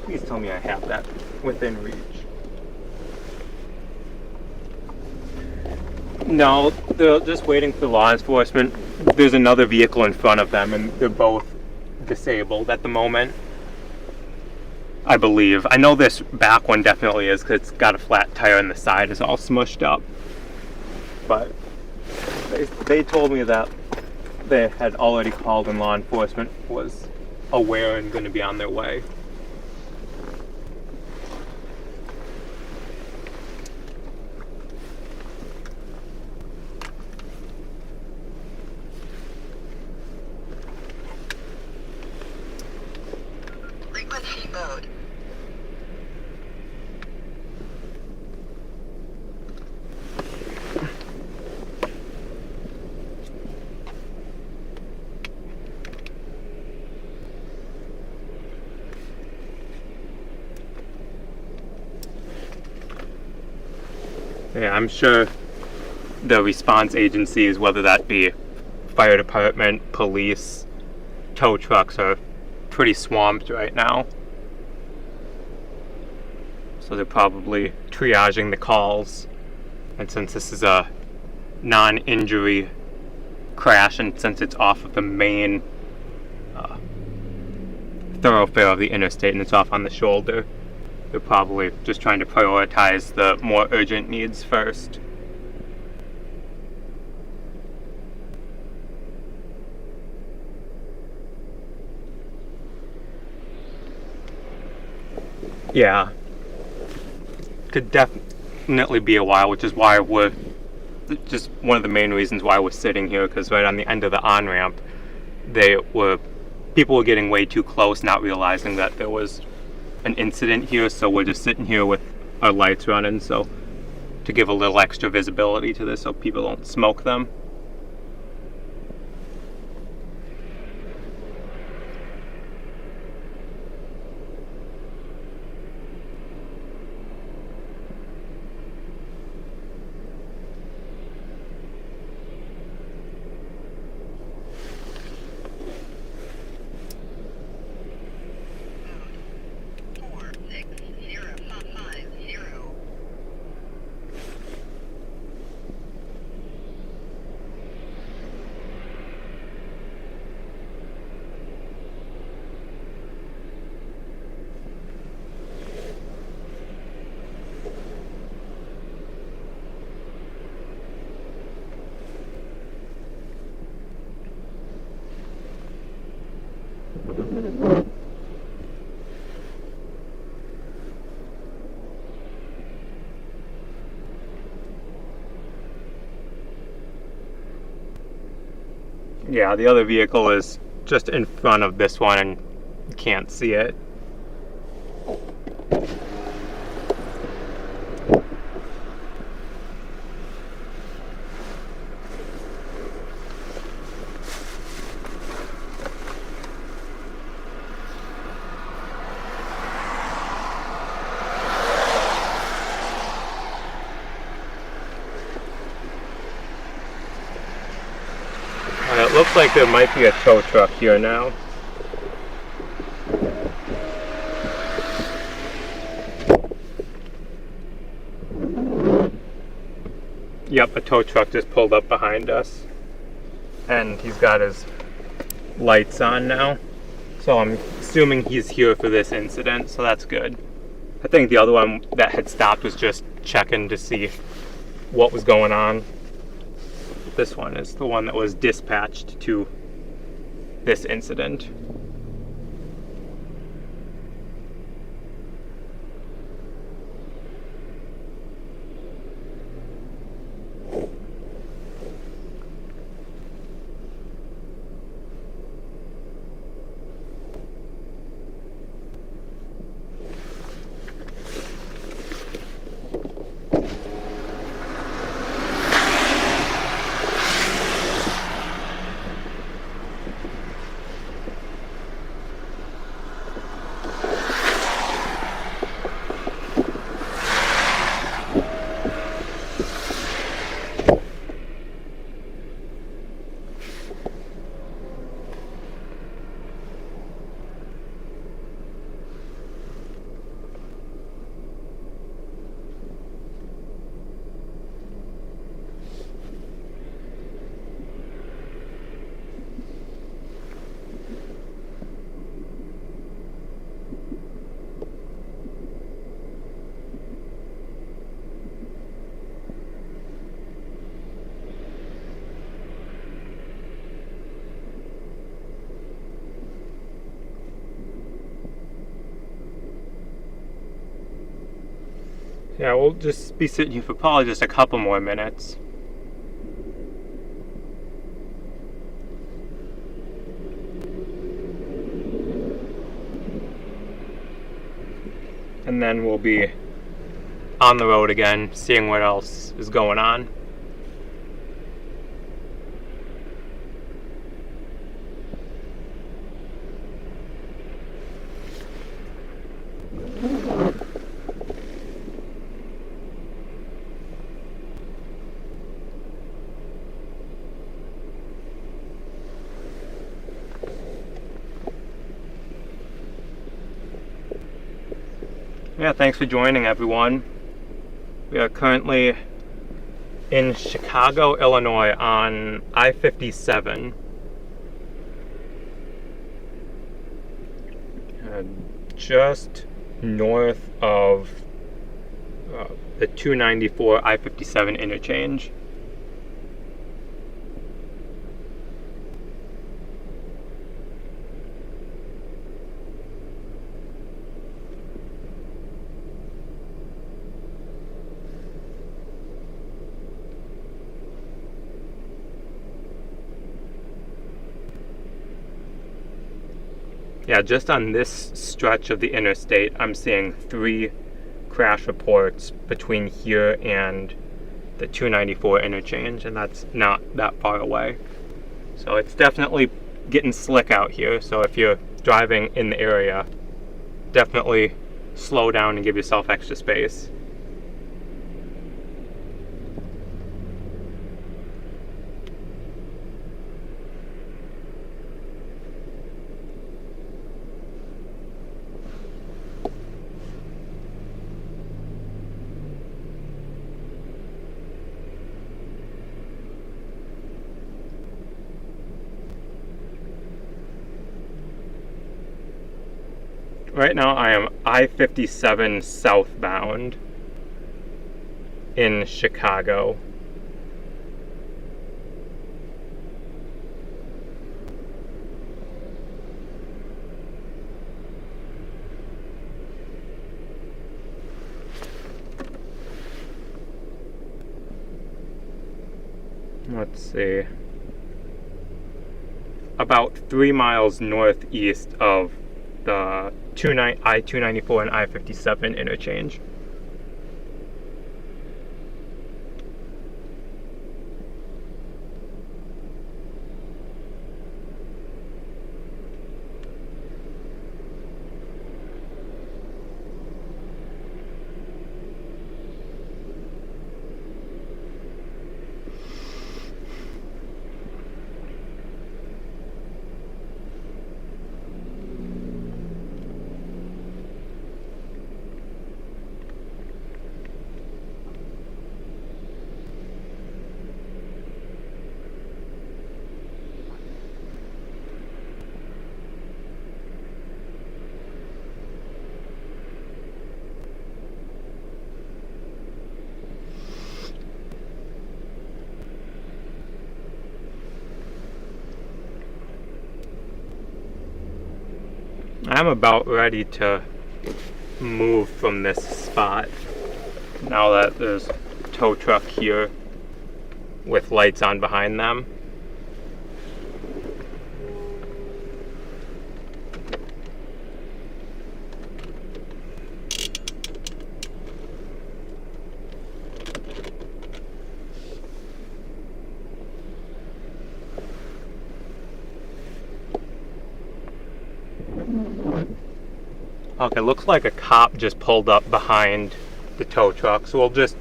[SPEAKER 1] Please tell me I have that within reach. No, they're just waiting for law enforcement. There's another vehicle in front of them, and they're both disabled at the moment, I believe. I know this back one definitely is because it's got a flat tire and the side is all smushed up. But they told me that they had already called and law enforcement was aware and going to be on their way.
[SPEAKER 2] mode.
[SPEAKER 1] Yeah, I'm sure the response agencies, whether that be fire department, police, tow trucks, are pretty swamped right now. So they're probably triaging the calls. And since this is a non-injury crash, and since it's off of the main thoroughfare of the interstate and it's off on the shoulder, they're probably just trying to prioritize the more urgent needs first. Yeah. Could definitely be a while, which is why we're just one of the main reasons why we're sitting here, because right on the end of the on-ramp, people were getting way too close, not realizing that there was an incident here, so we're just sitting here with our lights running, so to give a little extra visibility to this so people don't smoke them. Yeah, the other vehicle is just in front of this one and you can't see it. It looks like there might be a tow truck here now. Yep, a tow truck just pulled up behind us. And he's got his lights on now. So I'm assuming he's here for this incident, so that's good. I think the other one that had stopped was just checking to see what was going on. This one is the one that was dispatched to this incident. Yeah, we'll just be sitting here for probably just a couple more minutes. and then we'll be on the road again, seeing what else is going on. Yeah, thanks for joining, everyone. We are currently in Chicago, Illinois on I-57. Just north of the 294 I-57 interchange. Yeah, just on this stretch of the interstate, I'm seeing 3 crash reports between here and the 294 interchange, and that's not that far away. So it's definitely getting slick out here, so if you're driving in the area, definitely slow down and give yourself extra space. Right now I am I-57 southbound in Chicago. Let's see. About 3 miles northeast of the I-294 and I-57 interchange. I'm about ready to move from this spot now that there's a tow truck here with lights on behind them. Okay, looks like a cop just pulled up behind the tow truck, so we'll just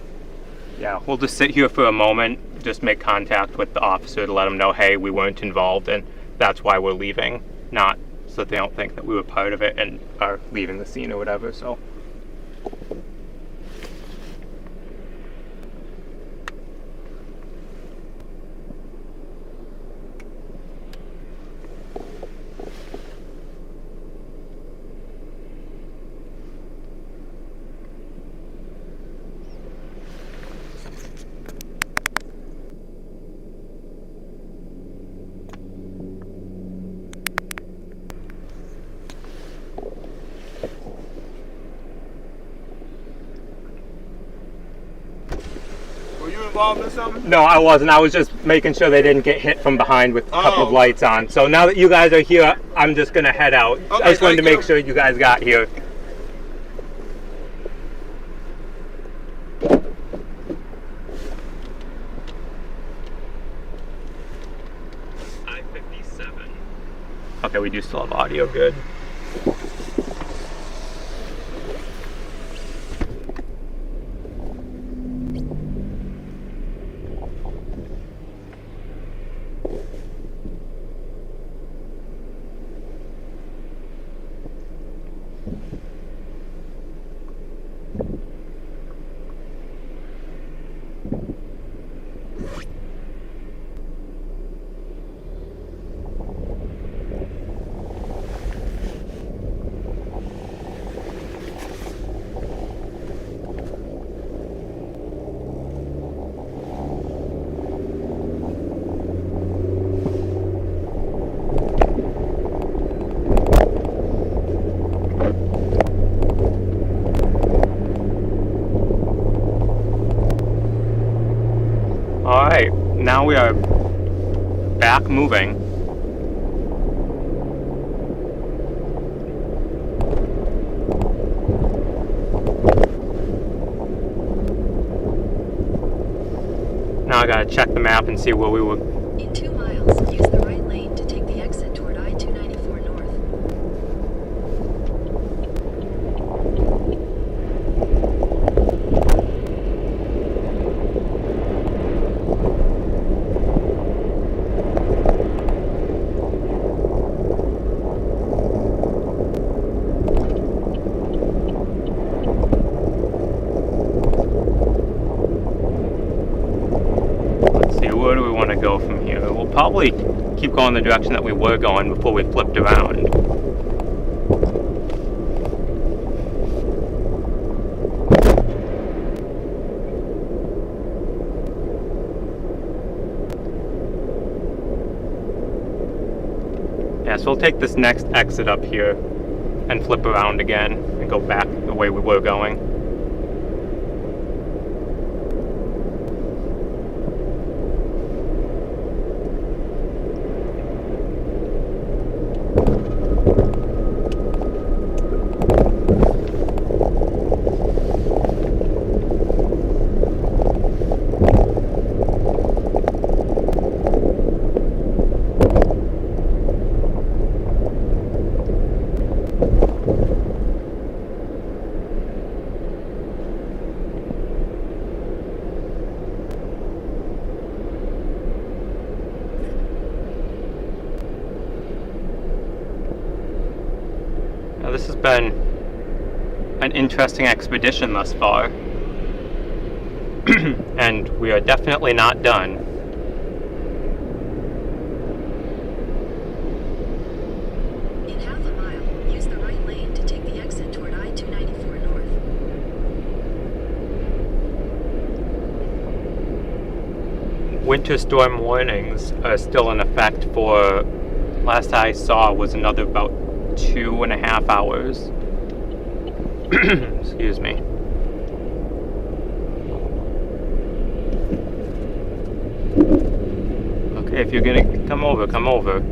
[SPEAKER 1] sit here for a moment, just make contact with the officer to let them know, hey, we weren't involved and that's why we're leaving, not so that they don't think that we were part of it and are leaving the scene or whatever, so.
[SPEAKER 2] Involved in something?
[SPEAKER 1] No, I wasn't. I was just making sure they didn't get hit from behind with a couple of lights on. So now that you guys are here, I'm just going to head out.
[SPEAKER 2] Okay,
[SPEAKER 1] I just wanted to make sure you guys got here. Okay, we do still have audio good. Alright, now we are back moving. Now I gotta check the map and see where we were.
[SPEAKER 3] In 2 miles, use the right lane to take the exit toward I-294 North.
[SPEAKER 1] Where do we want to go from here? We'll probably keep going the direction that we were going before we flipped around. Yeah, so we'll take this next exit up here and flip around again and go back the way we were going. Now, this has been an interesting expedition thus far, and we are definitely not done.
[SPEAKER 3] In half a mile, use the right lane to take the exit toward I-294 North.
[SPEAKER 1] Winter storm warnings are still in effect for, last I saw, was another about 2.5 hours. Excuse me. Okay, if you're gonna come over, come over.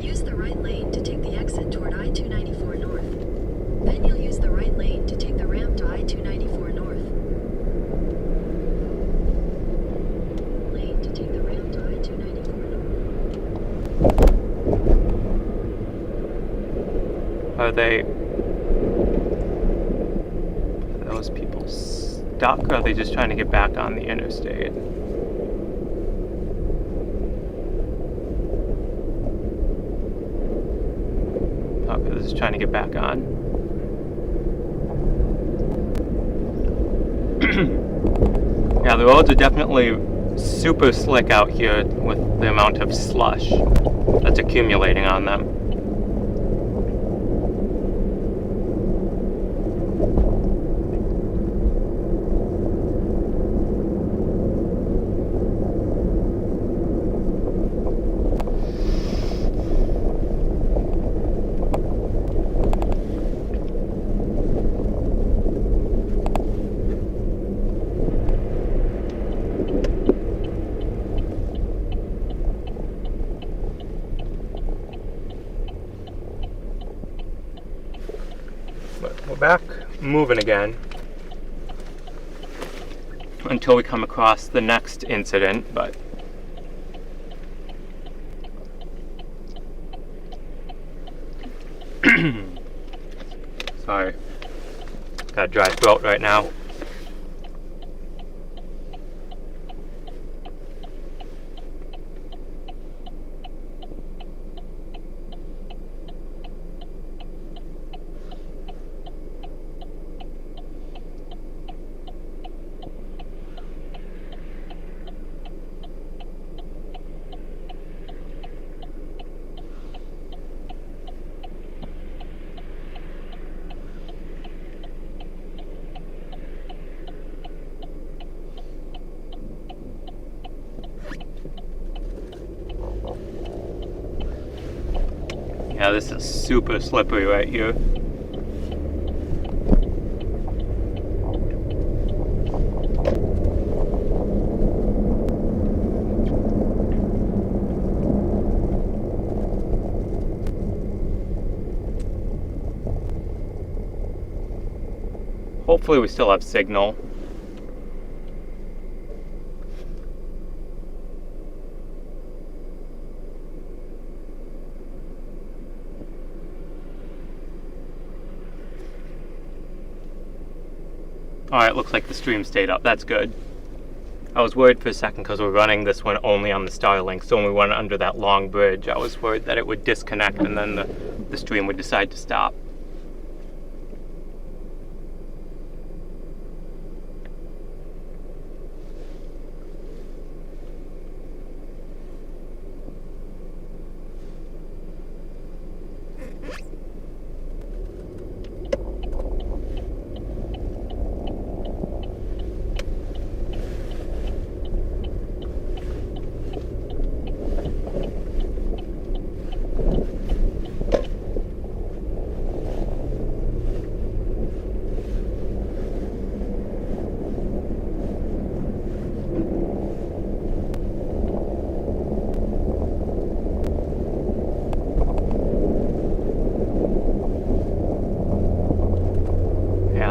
[SPEAKER 3] Use the right lane to take the exit toward I-294 North. Then you'll use the right lane to take the ramp to I-294 North. Lane to take the ramp to I-294 North.
[SPEAKER 1] Are those people stuck, or are they just trying to get back on the interstate? Okay, they're just trying to get back on. Yeah, the roads are definitely super slick out here with the amount of slush that's accumulating on them. But we're back moving again. until we come across the next incident, but sorry, got a dry throat right now. Yeah, this is super slippery right here. Hopefully we still have signal. Alright, looks like the stream stayed up. That's good. I was worried for a second because we're running this one only on the Starlink, so when we went under that long bridge, I was worried that it would disconnect and then the stream would decide to stop.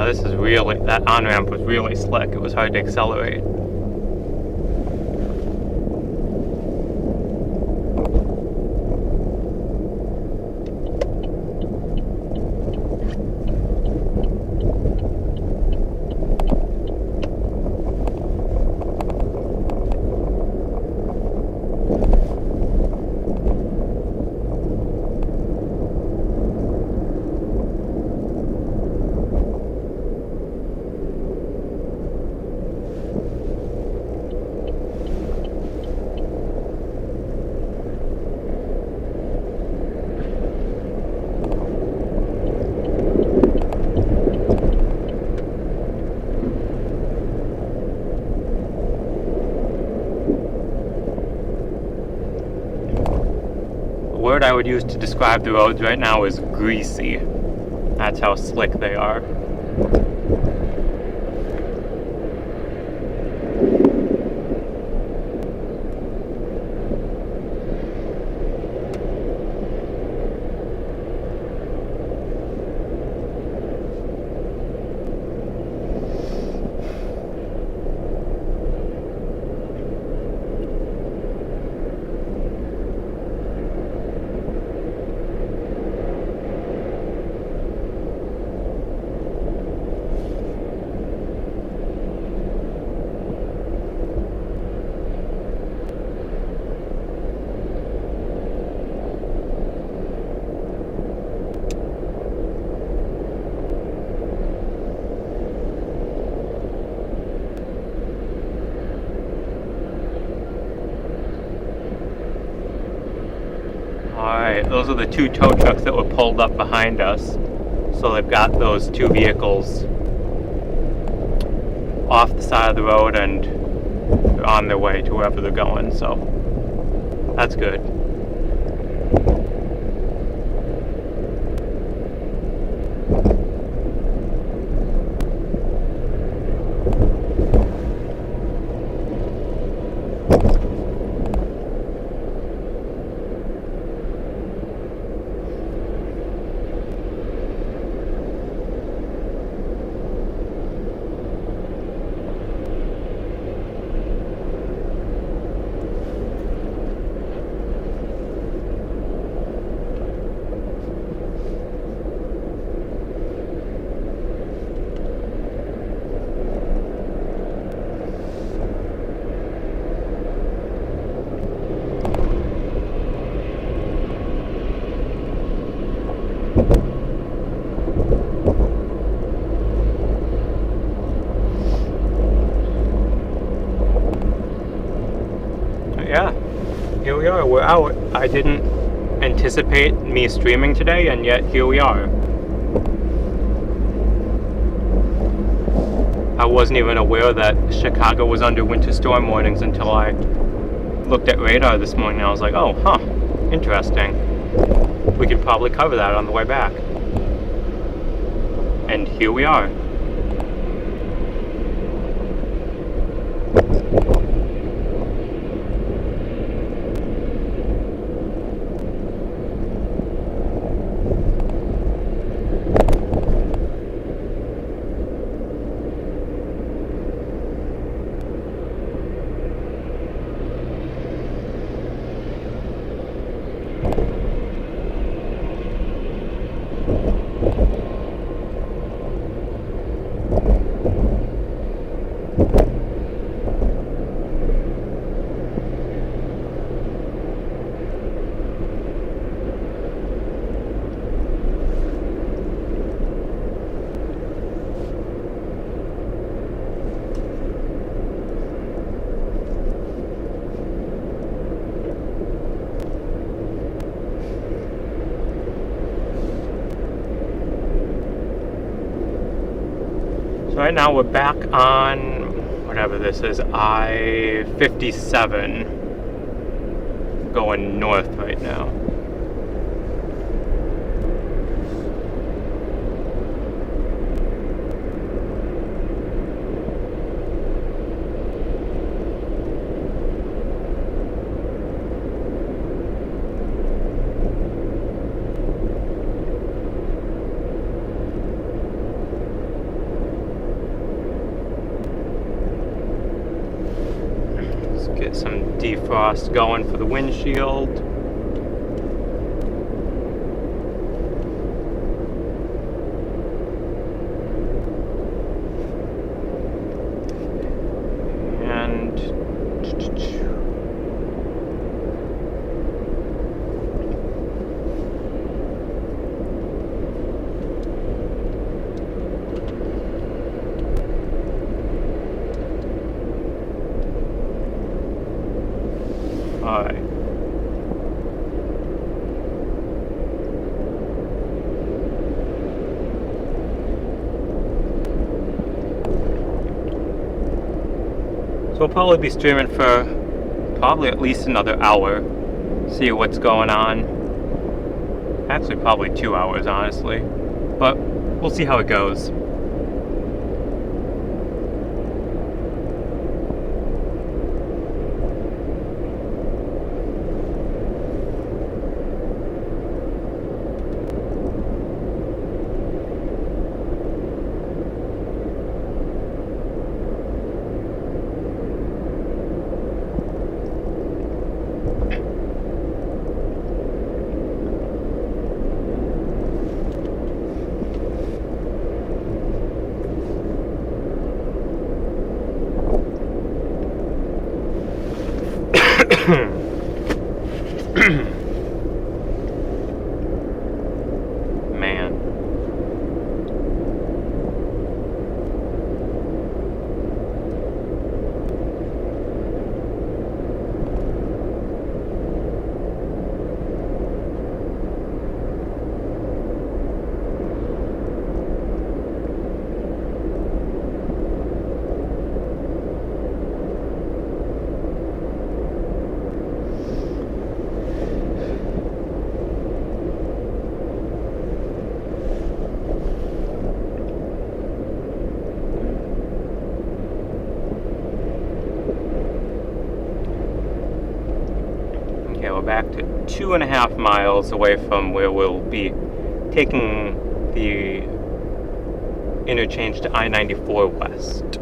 [SPEAKER 1] This is really, that on-ramp was really slick. It was hard to accelerate. The word I would use to describe the roads right now is greasy. That's how slick they are. Alright, those are the two tow trucks that were pulled up behind us. So they've got those two vehicles off the side of the road and they're on their way to wherever they're going, so that's good. Yeah, here we are. We're out. I didn't anticipate me streaming today, and yet here we are. I wasn't even aware that Chicago was under winter storm warnings until I looked at radar this morning. I was like, oh, huh, interesting. We could probably cover that on the way back. And here we are. Right now we're back on whatever this is, I-57, going north right now. Get some defrost going for the windshield. And alright. So we'll probably be streaming for probably at least another hour. See what's going on. Actually, probably 2 hours, honestly. But we'll see how it goes. Man. Okay, we're back to 2.5 miles away from where we'll be taking the interchange to I-94 West.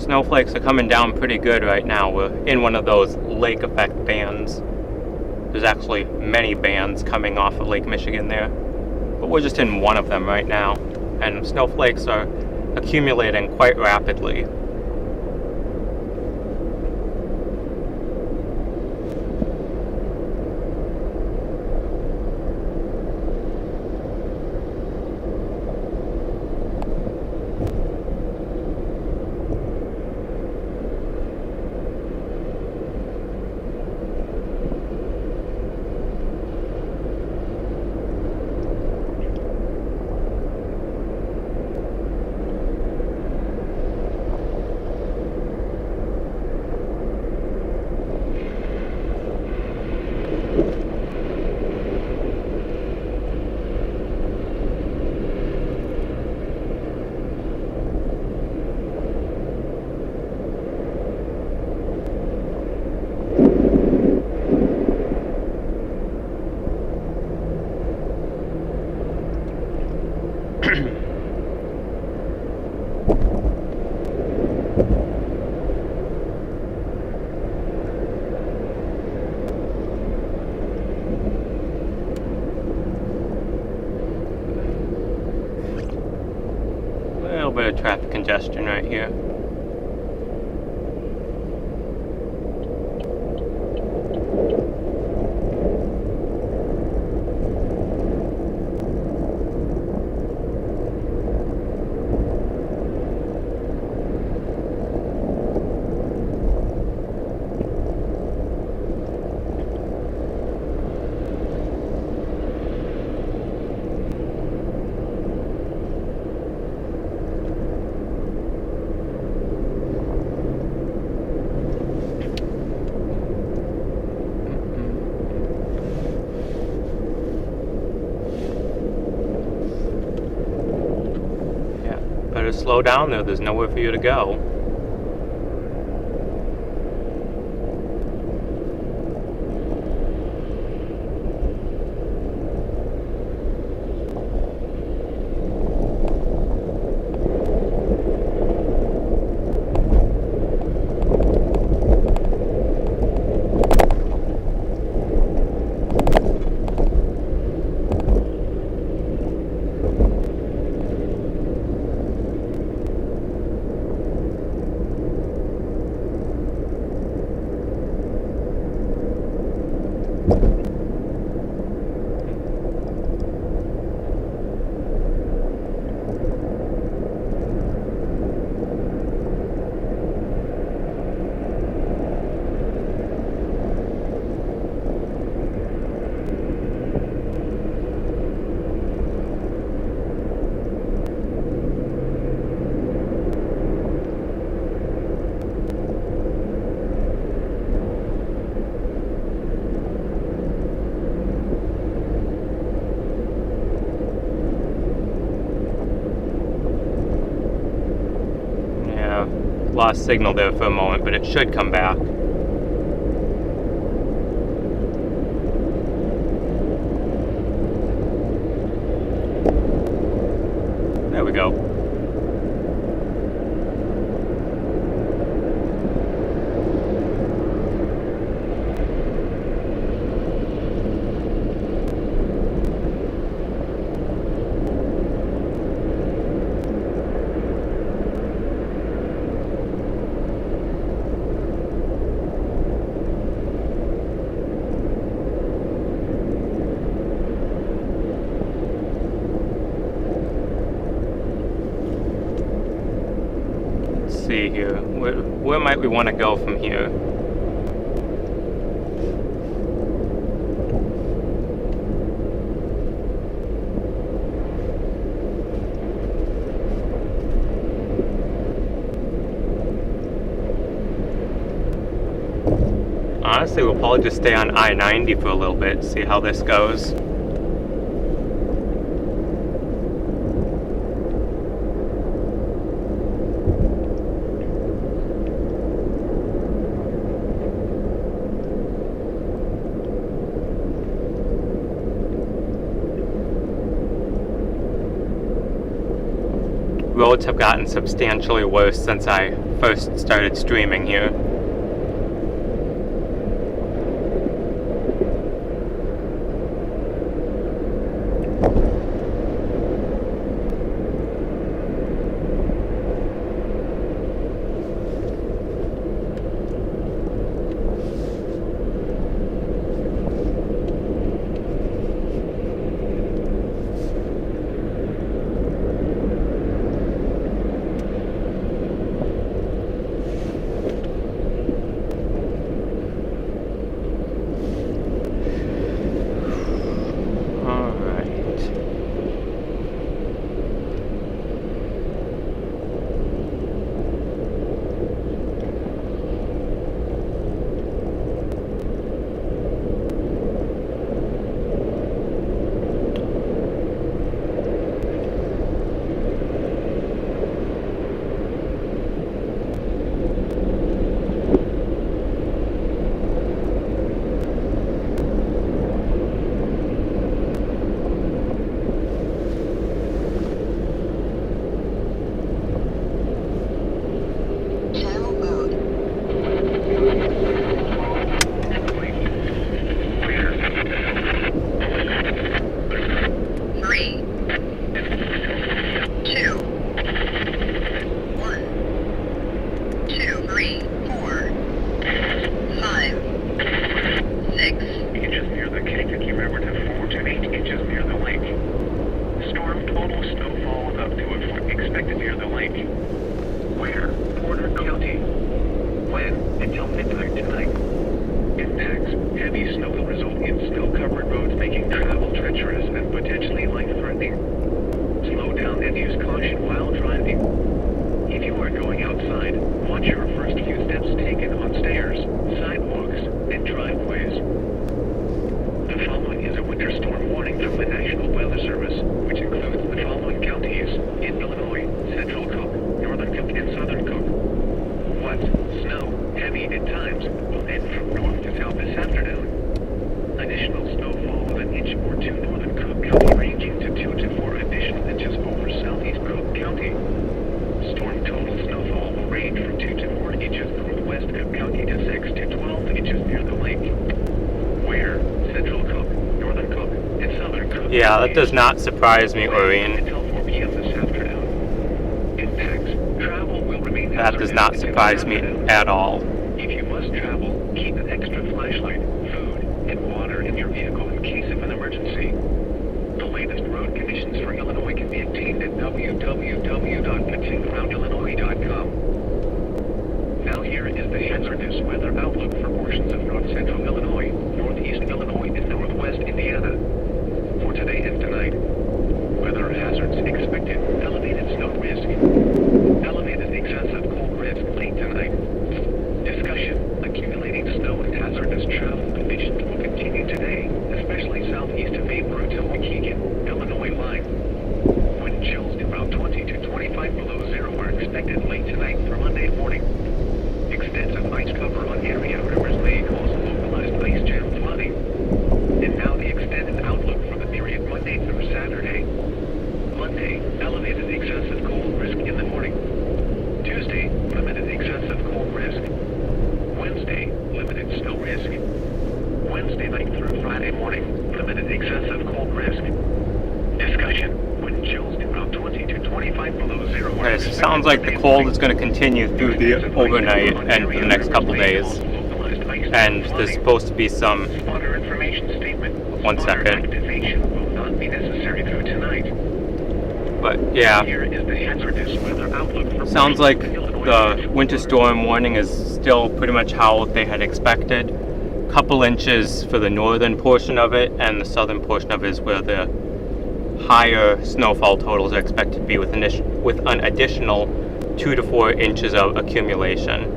[SPEAKER 1] Snowflakes are coming down pretty good right now. We're in one of those lake effect bands. There's actually many bands coming off of Lake Michigan there, but we're just in one of them right now, and snowflakes are accumulating quite rapidly. A little bit of traffic congestion right here. Slow down there, there's nowhere for you to go. Lost signal there for a moment, but it should come back. There we go. See here, where might we want to go from here? Honestly, we'll probably just stay on I-90 for a little bit, see how this goes. roads have gotten substantially worse since I first started streaming here. Yeah, that does not surprise me, Orion. That does not surprise me at all.
[SPEAKER 4] If you must travel, keep an extra flashlight, food, and water in your vehicle in case of an emergency. The latest road conditions for Illinois can be obtained at www.platoonroundillinois.com. Now here is the hazardous weather outlook for portions of north central Illinois, northeast Illinois, and northwest Indiana. For today and tonight, weather hazards expected: elevated snow risk, elevated excessive cold risk late tonight. Discussion: accumulating snow and hazardous travel conditions will continue today, especially southeast of Bainbridge to Waukegan, Illinois line. Wind chills around 20 to 25 below zero are expected late tonight for Monday morning. Extensive ice cover on area rivers may cause localized ice jam flooding. And now the extended outlook for the period Monday through Saturday. Monday, elevated excessive cold risk in the morning. Tuesday, limited excessive cold risk. Wednesday, limited snow risk. Wednesday night through Friday morning, limited excessive cold risk. Discussion: wind chills around 20 to 25 below zero.
[SPEAKER 1] It sounds like the cold is going to continue through the overnight and for the next couple days. And there's supposed to be some.
[SPEAKER 4] Water information statement.
[SPEAKER 1] 1 second.
[SPEAKER 4] Activation will not be necessary through tonight.
[SPEAKER 1] But yeah,
[SPEAKER 4] Here is the hazardous weather outlook for
[SPEAKER 1] sounds like the winter storm warning is still pretty much how they had expected. Couple inches for the northern portion of it, and the southern portion of it is where the higher snowfall totals are expected to be with an additional 2 to 4 inches of accumulation.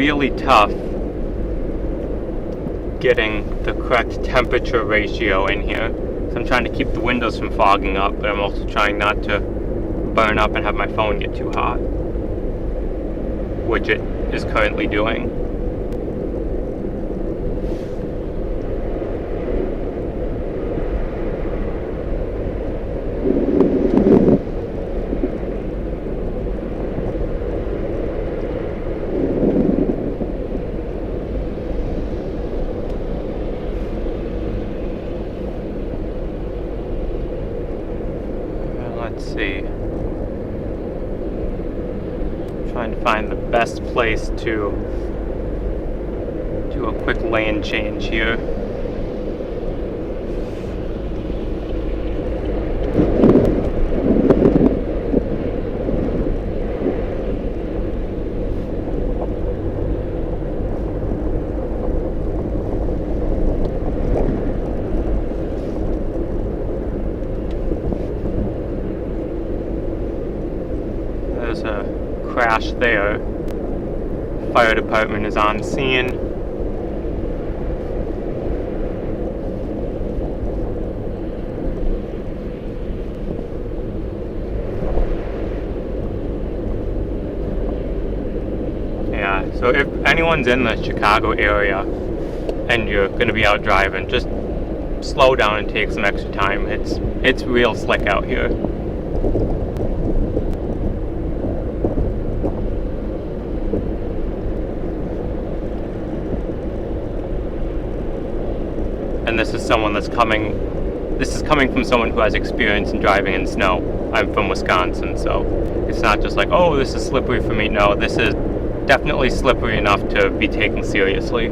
[SPEAKER 1] really tough getting the correct temperature ratio in here. So I'm trying to keep the windows from fogging up, but I'm also trying not to burn up and have my phone get too hot, which it is currently doing. Let's see. Trying to find the best place to do a quick lane change here. There's a crash there. Fire department is on scene. Yeah, so if anyone's in the Chicago area and you're going to be out driving, just slow down and take some extra time. It's real slick out here. And this is coming from someone who has experience in driving in snow. I'm from Wisconsin, so it's not just like, oh, this is slippery for me. No, this is definitely slippery enough to be taken seriously.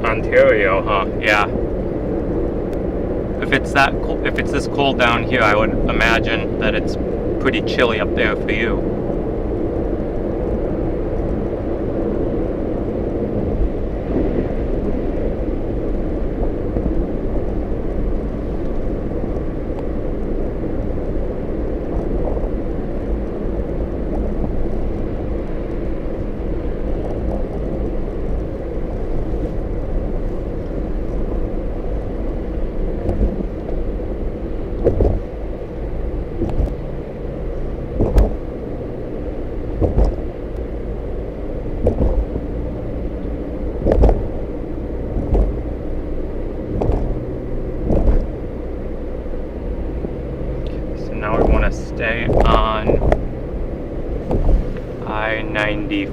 [SPEAKER 1] Ontario, huh? Yeah. If it's this cold down here, I would imagine that it's pretty chilly up there for you. Stay on I-94.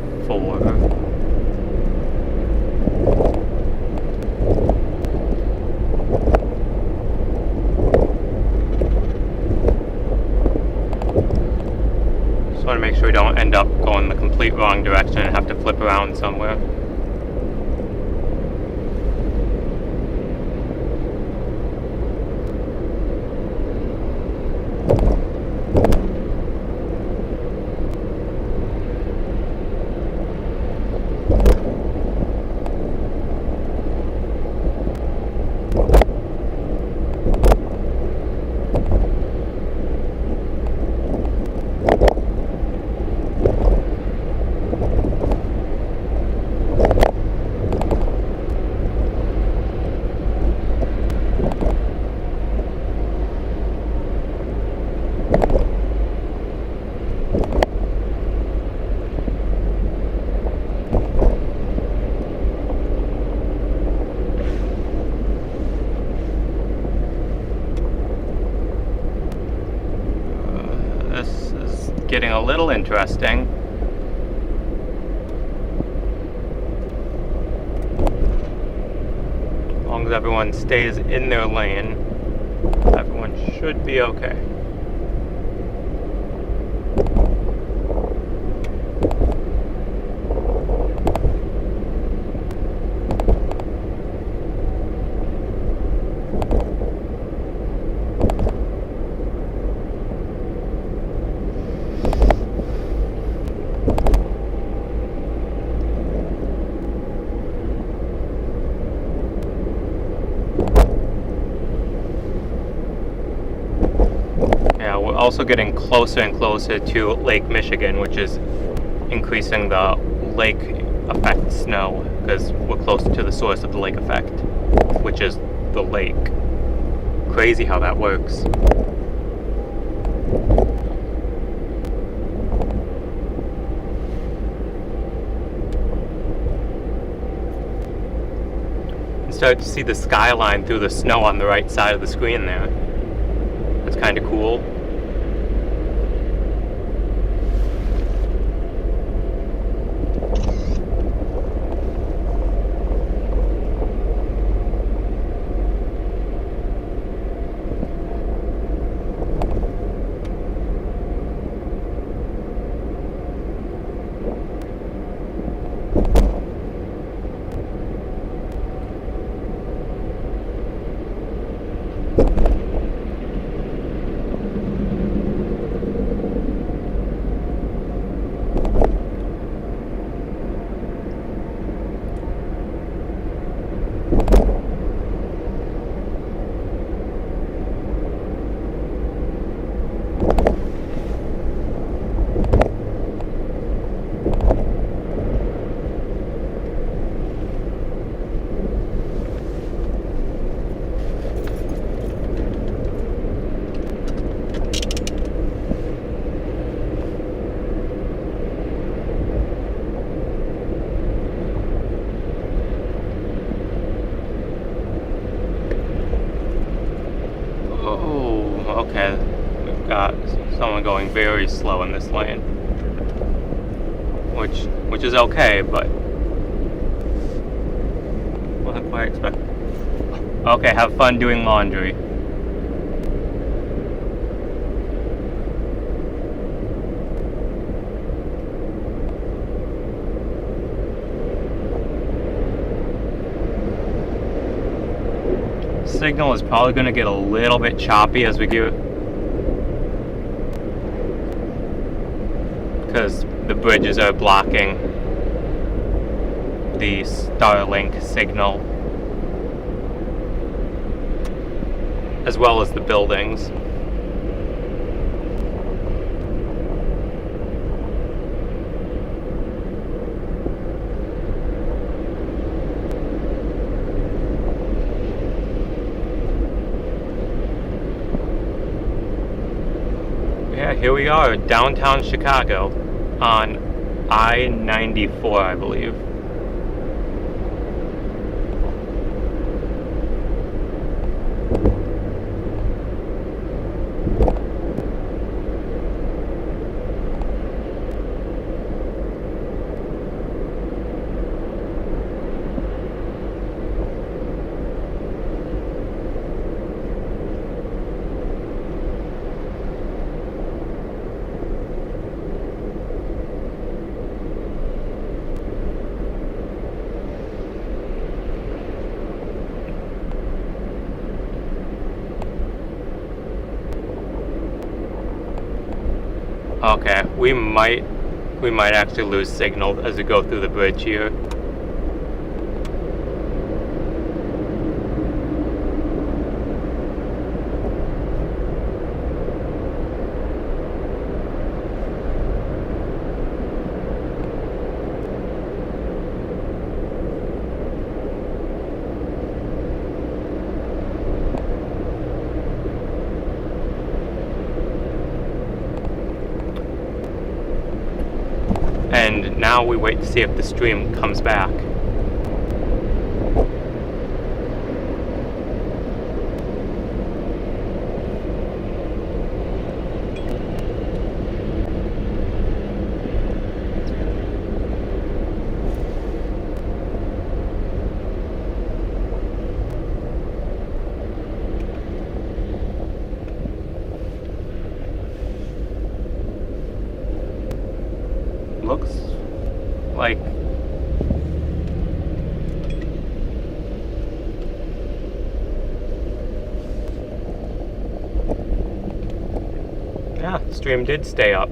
[SPEAKER 1] Just want to make sure we don't end up going the complete wrong direction and have to flip around somewhere. getting a little interesting. As long as everyone stays in their lane, everyone should be okay. Also getting closer and closer to Lake Michigan, which is increasing the lake effect snow because we're closer to the source of the lake effect, which is the lake. Crazy how that works. And start to see the skyline through the snow on the right side of the screen there. That's kind of cool. Okay, we've got someone going very slow in this lane, which is okay, but wasn't quite expected. Okay, have fun doing laundry. Signal is probably going to get a little bit choppy as we go, because the bridges are blocking the Starlink signal as well as the buildings. Here we are, downtown Chicago, on I-94, I believe. Okay, we might actually lose signal as we go through the bridge here. And now we wait to see if the stream comes back. looks like yeah, the stream did stay up.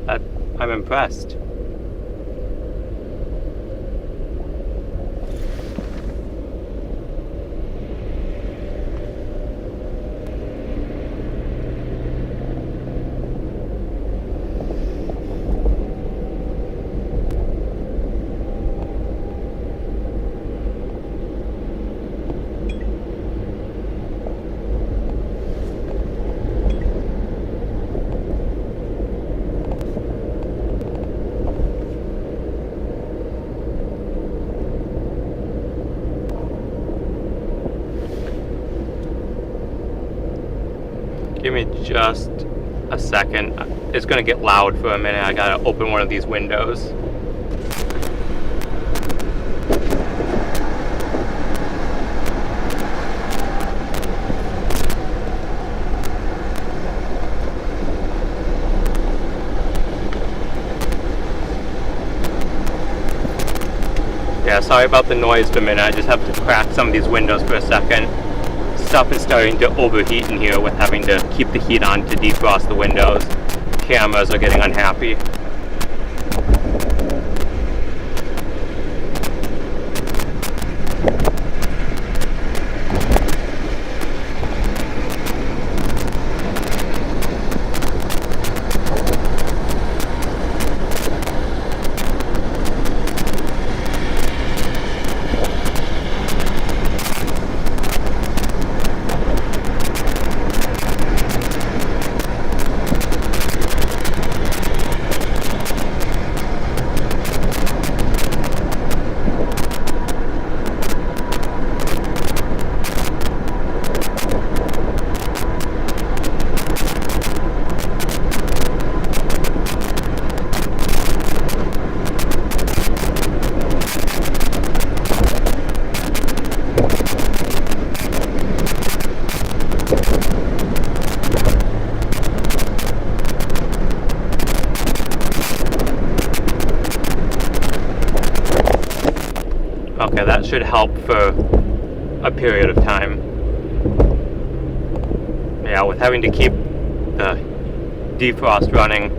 [SPEAKER 1] I'm impressed. Give me just a second. It's gonna get loud for a minute. I gotta open one of these windows. Yeah, sorry about the noise for a minute. I just have to crack some of these windows for a second. Stuff is starting to overheat in here with having to keep the heat on to defrost the windows. Cameras are getting unhappy. Okay, that should help for a period of time. Yeah, with having to keep the defrost running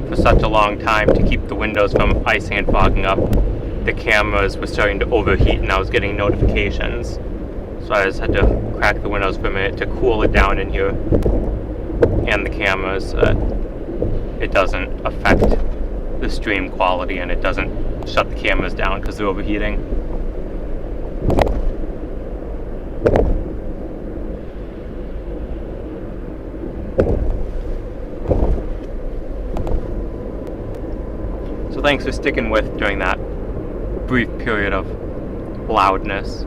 [SPEAKER 1] for such a long time to keep the windows from icing and fogging up, the cameras were starting to overheat and I was getting notifications. So I just had to crack the windows for a minute to cool it down in here. And the cameras, it doesn't affect the stream quality and it doesn't shut the cameras down because they're overheating. So thanks for sticking with during that brief period of loudness.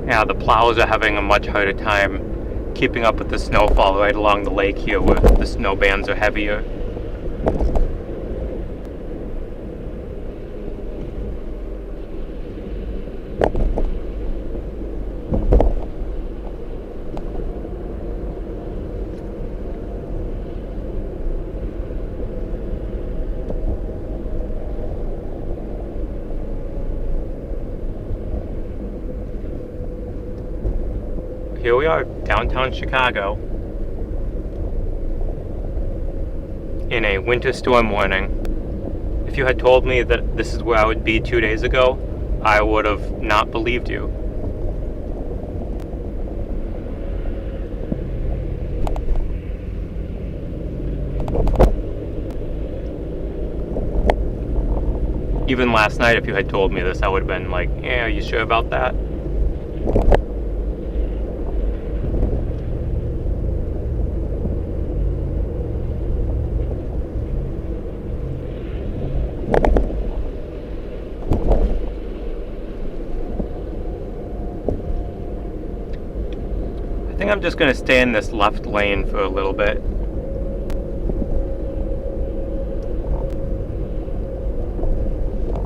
[SPEAKER 1] Yeah, the plows are having a much harder time keeping up with the snowfall right along the lake here where the snow bands are heavier. Here we are, downtown Chicago, in a winter storm warning. If you had told me that this is where I would be 2 days ago, I would have not believed you. Even last night, if you had told me this, I would have been like, yeah, are you sure about that? I think I'm just going to stay in this left lane for a little bit.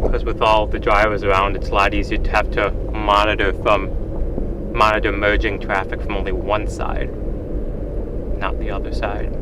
[SPEAKER 1] Because with all the drivers around, it's a lot easier to have to monitor merging traffic from only one side, not the other side.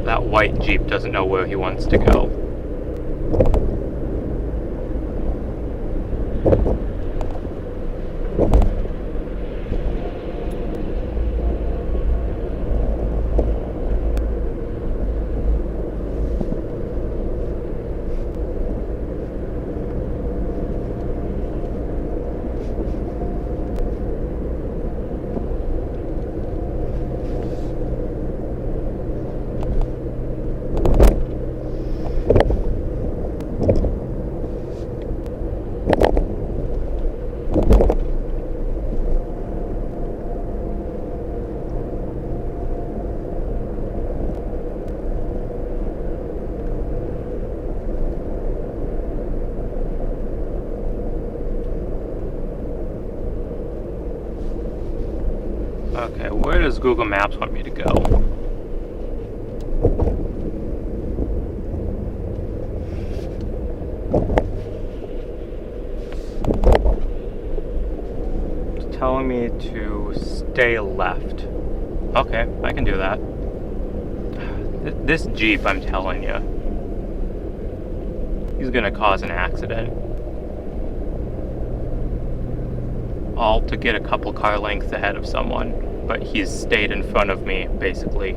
[SPEAKER 1] That white Jeep doesn't know where he wants to go. Okay, where does Google Maps want me to go? It's telling me to stay left. Okay, I can do that. This Jeep, I'm telling you, he's gonna cause an accident. All to get a couple car lengths ahead of someone, but he's stayed in front of me, basically,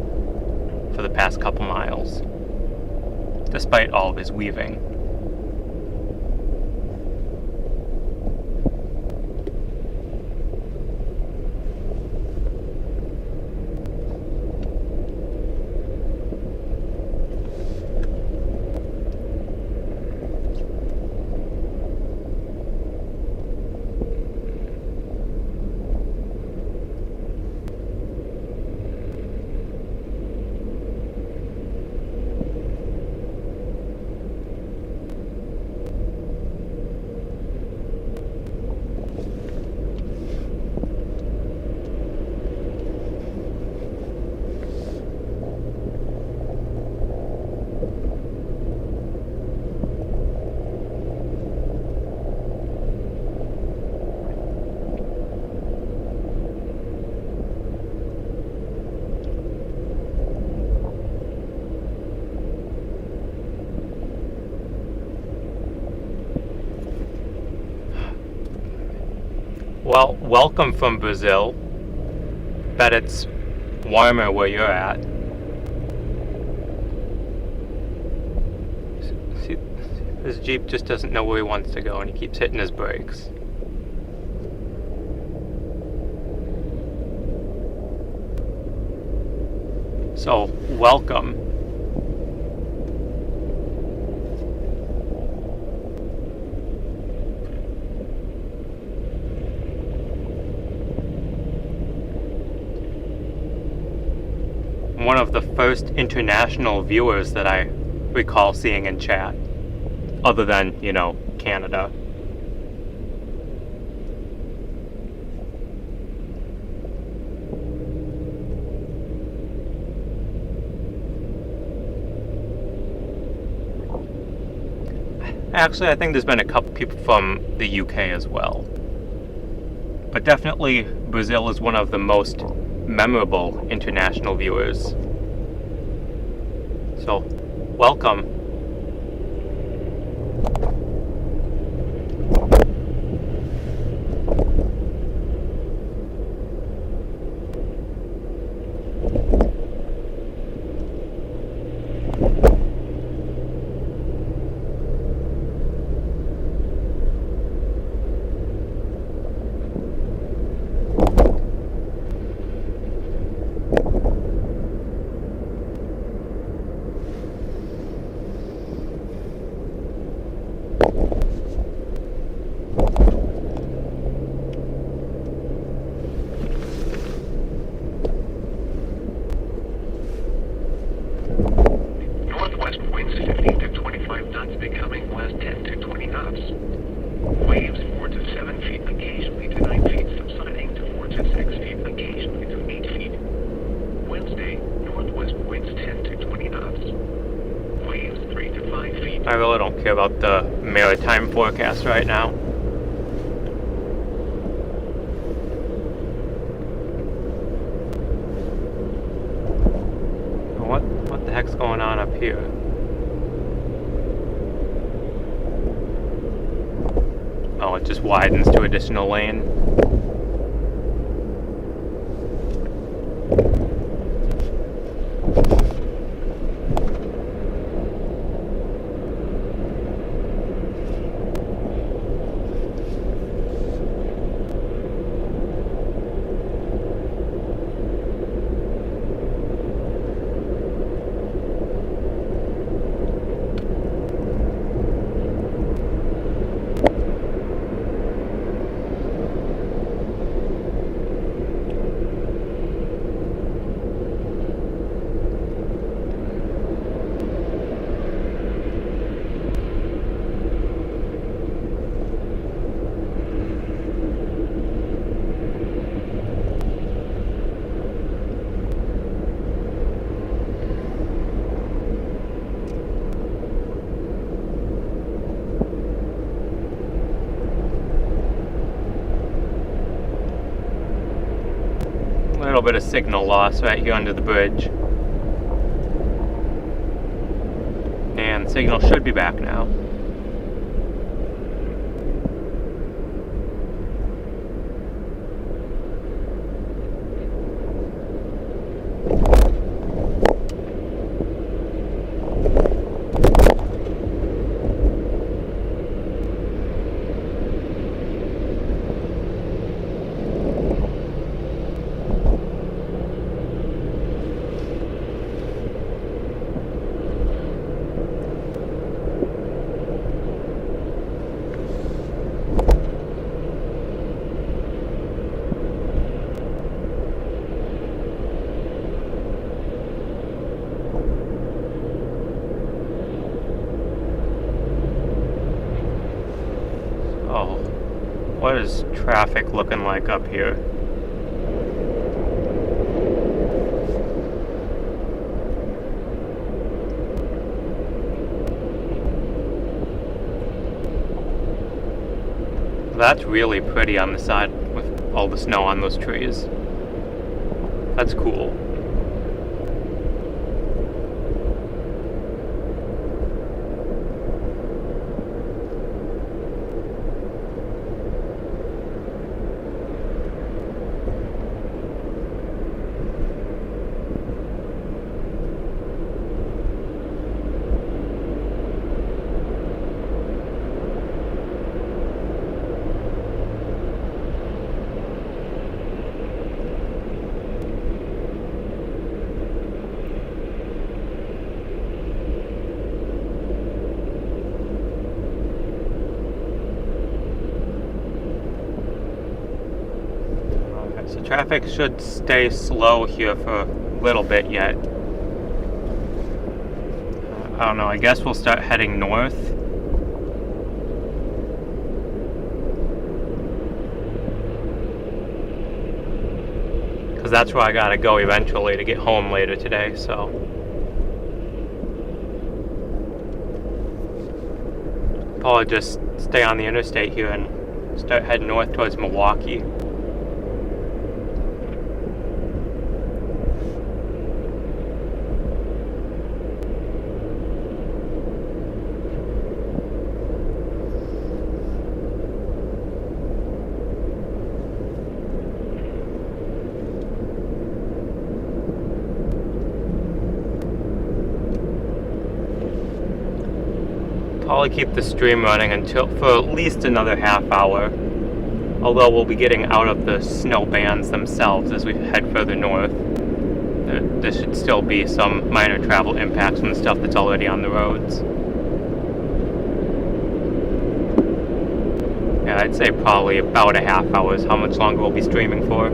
[SPEAKER 1] for the past couple miles, despite all of his weaving. Well, welcome from Brazil. Bet it's warmer where you're at. See, this Jeep just doesn't know where he wants to go and he keeps hitting his brakes. So, welcome. One of the first international viewers that I recall seeing in chat, other than, you know, Canada. Actually, I think there's been a couple people from the UK as well. But definitely Brazil is one of the most memorable international viewers. So, welcome.
[SPEAKER 4] Northwest winds 15 to 25 knots, becoming west 10 to 20 knots. Waves 4 to 7 feet, occasionally to 9 feet, subsiding to 4 to 6 feet, occasionally to 8 feet. Wednesday, northwest winds 10 to 20 knots. Waves 3 to 5 feet.
[SPEAKER 1] I really don't care about the maritime forecast right now. What the heck's going on up here? Oh, it just widens to additional lane. A little bit of signal loss right here under the bridge. And signal should be back now. What is traffic looking like up here? That's really pretty on the side with all the snow on those trees. That's cool. So traffic should stay slow here for a little bit yet. I don't know, I guess we'll start heading north. Because that's where I gotta go eventually to get home later today, so. Probably just stay on the interstate here and start heading north towards Milwaukee. Probably keep the stream running until for at least another half hour, although we'll be getting out of the snow bands themselves as we head further north. There should still be some minor travel impacts from the stuff that's already on the roads. Yeah, I'd say probably about a half hour is how much longer we'll be streaming for.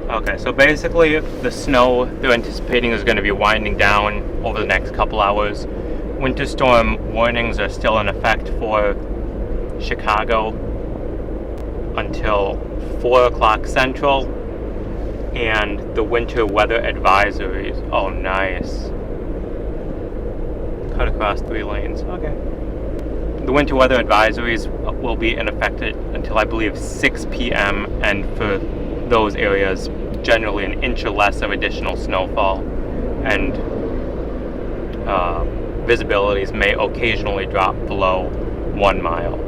[SPEAKER 1] Okay, so basically the snow they're anticipating is going to be winding down over the next couple hours. Winter storm warnings are still in effect for Chicago until 4 o'clock Central, and the winter weather advisories, oh nice, cut across 3 lanes, okay. The winter weather advisories will be in effect until I believe 6 p.m. and for those areas generally an inch or less of additional snowfall, and visibilities may occasionally drop below 1 mile.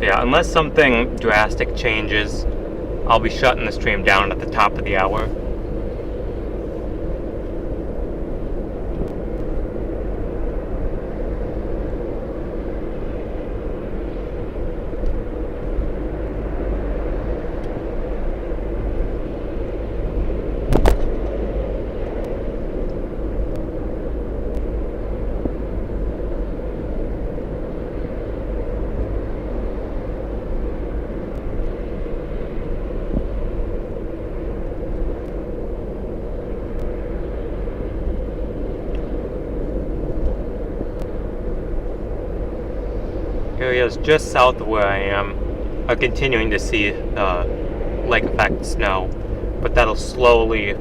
[SPEAKER 1] Yeah, unless something drastic changes I'll be shutting the stream down at the top of the hour. Areas just south of where I am are continuing to see lake effect snow, but that'll slowly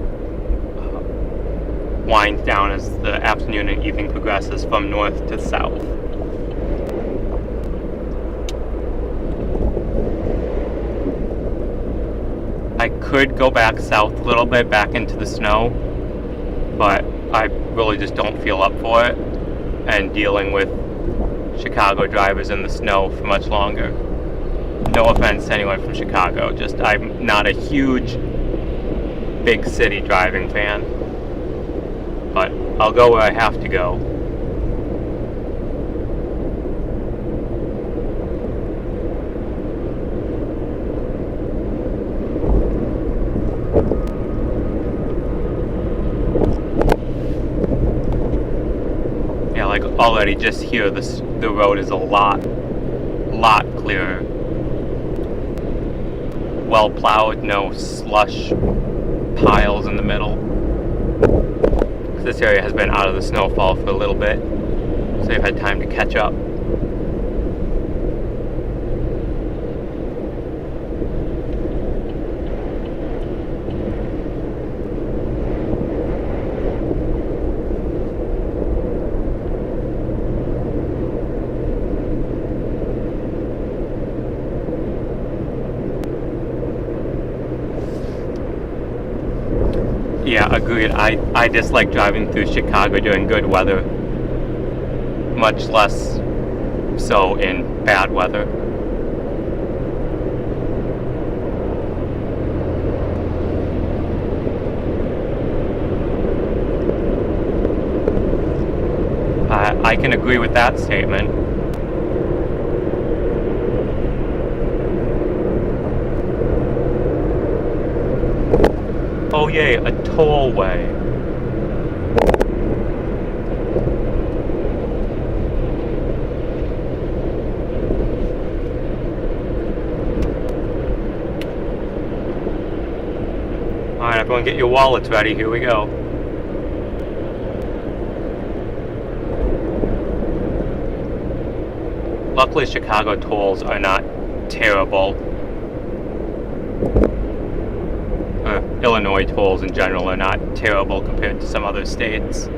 [SPEAKER 1] wind down as the afternoon and evening progresses from north to south. I could go back south a little bit, back into the snow, but I really just don't feel up for it, and dealing with Chicago drivers in the snow for much longer. No offense to anyone from Chicago, just I'm not a huge big city driving fan, but I'll go where I have to go. Yeah, like already just here the road is a lot clearer. Well plowed, no slush piles in the middle. This area has been out of the snowfall for a little bit, so they've had time to catch up. Yeah, agreed. I dislike driving through Chicago during good weather, much less so in bad weather. I can agree with that statement. Oh yay, a tollway. Alright, everyone get your wallets ready, here we go. Luckily, Chicago tolls are not terrible. Illinois tolls in general are not terrible compared to some other states.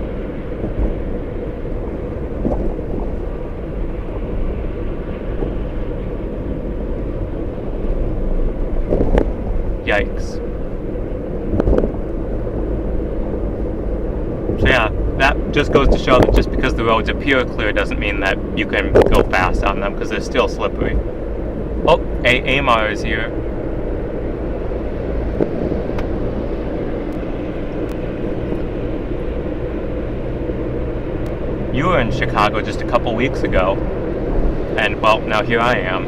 [SPEAKER 1] Yikes. So yeah, that just goes to show that just because the roads appear clear doesn't mean that you can go fast on them, because they're still slippery. Oh, AMR is here. You were in Chicago just a couple weeks ago, and well, now here I am.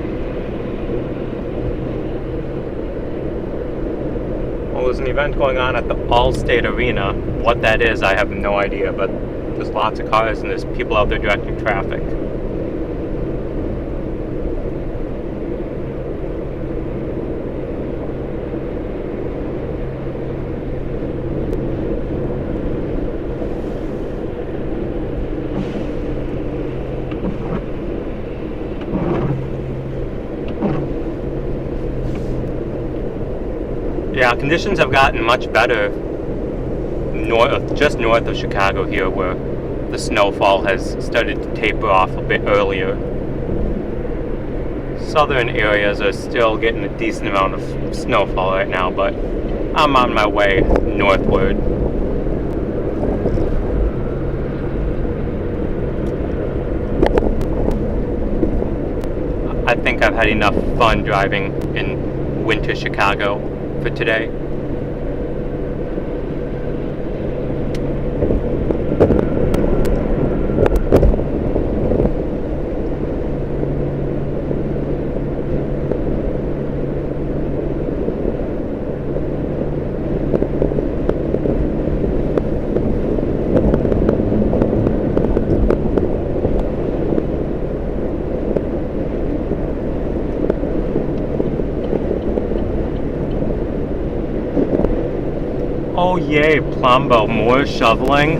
[SPEAKER 1] Well, there's an event going on at the Allstate Arena. What that is, I have no idea, but there's lots of cars and there's people out there directing traffic. Yeah, conditions have gotten much better just north of Chicago here, where the snowfall has started to taper off a bit earlier. Southern areas are still getting a decent amount of snowfall right now, but I'm on my way northward. I think I've had enough fun driving in winter Chicago for today. Oh yay, Plumbo, more shoveling?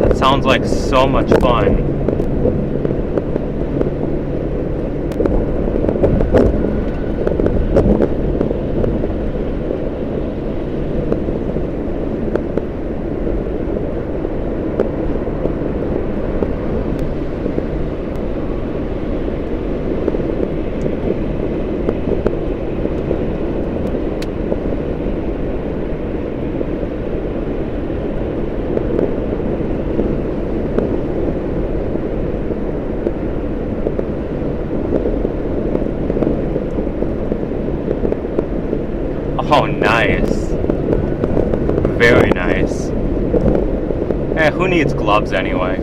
[SPEAKER 1] That sounds like so much fun. Oh, nice. Very nice. Who needs gloves anyway?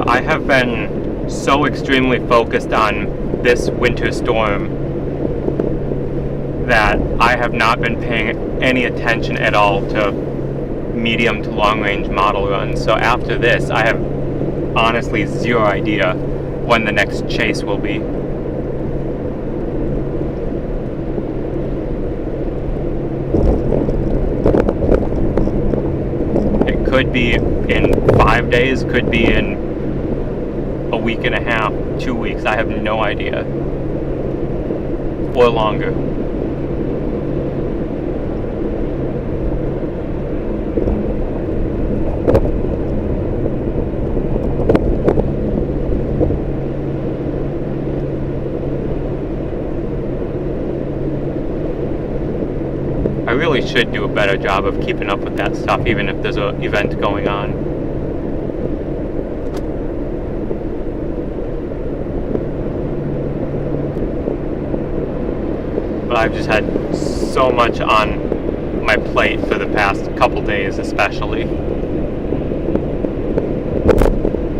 [SPEAKER 1] I have been so extremely focused on this winter storm that I have not been paying any attention at all to medium to long range model runs. So after this, I have honestly zero idea when the next chase will be. It could be in 5 days, could be in a week and a half, 2 weeks, I have no idea. Or longer. I really should do a better job of keeping up with that stuff, even if there's an event going on. But I've just had so much on my plate for the past couple days especially.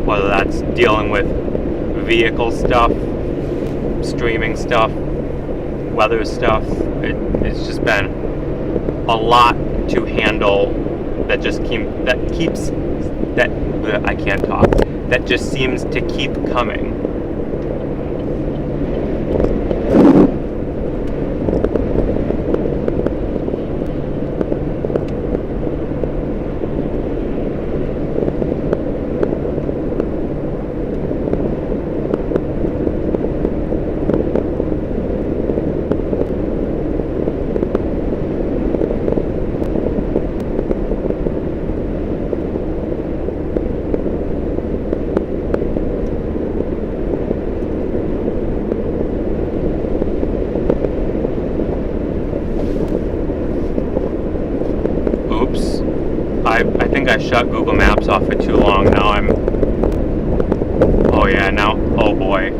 [SPEAKER 1] Whether that's dealing with vehicle stuff, streaming stuff, weather stuff, it's just been a lot to handle that just that just seems to keep coming. I think I shut Google Maps off for too long. Now I'm... Oh yeah, now... Oh boy.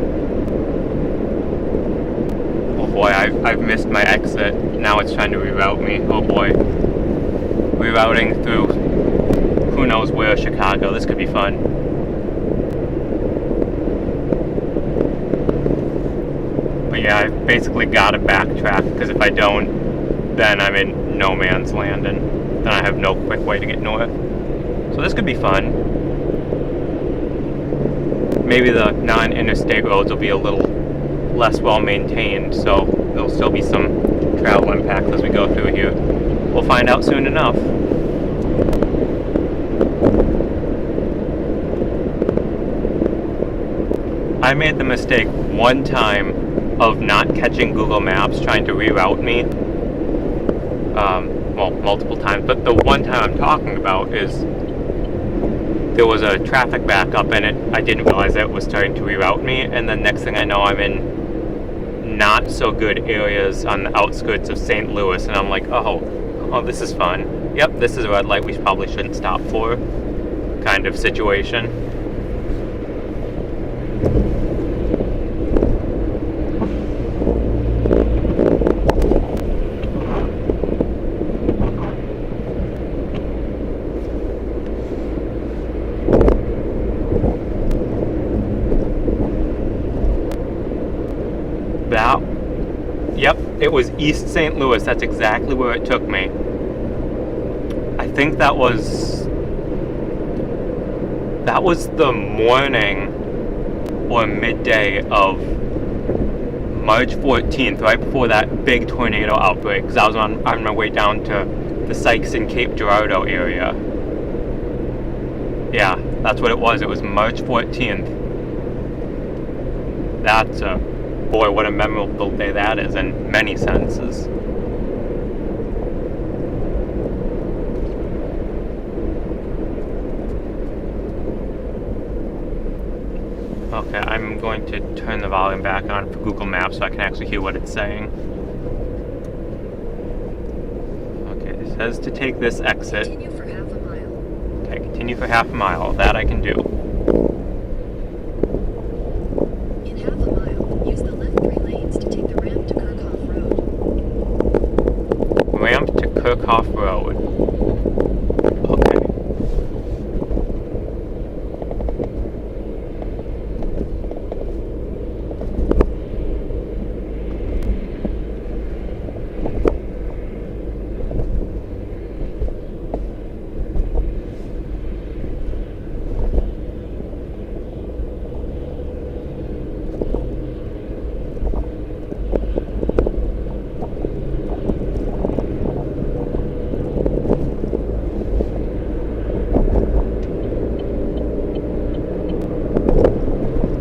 [SPEAKER 1] Oh boy, I've missed my exit. Now it's trying to reroute me. Oh boy. Rerouting through who knows where Chicago. This could be fun. But yeah, I've basically got to backtrack, because if I don't, then I'm in no man's land, and then I have no quick way to get north. So this could be fun. Maybe the non-interstate roads will be a little less well maintained, so there'll still be some travel impacts as we go through here. We'll find out soon enough. I made the mistake one time of not catching Google Maps trying to reroute me. Well, multiple times, but the one time I'm talking about is there was a traffic backup in it. I didn't realize that it was starting to reroute me, and then next thing I know, I'm in not so good areas on the outskirts of St. Louis, and I'm like, oh, this is fun. Yep, this is a red light we probably shouldn't stop for kind of situation. Yep, it was East St. Louis. That's exactly where it took me. I think that was the morning or midday of March 14th, right before that big tornado outbreak, because I was on my way down to the Sykes and Cape Girardeau area. Yeah, that's what it was. It was March 14th. That's boy, what a memorable day that is in many senses. Okay, I'm going to turn the volume back on for Google Maps so I can actually hear what it's saying. Okay, it says to take this exit.
[SPEAKER 3] Continue for half a mile.
[SPEAKER 1] Okay, continue for half a mile. That I can do.
[SPEAKER 3] In half a mile, use the left 3 lanes to take the ramp to Kirchhoff Road.
[SPEAKER 1] Ramp to Kirchhoff Road. Okay.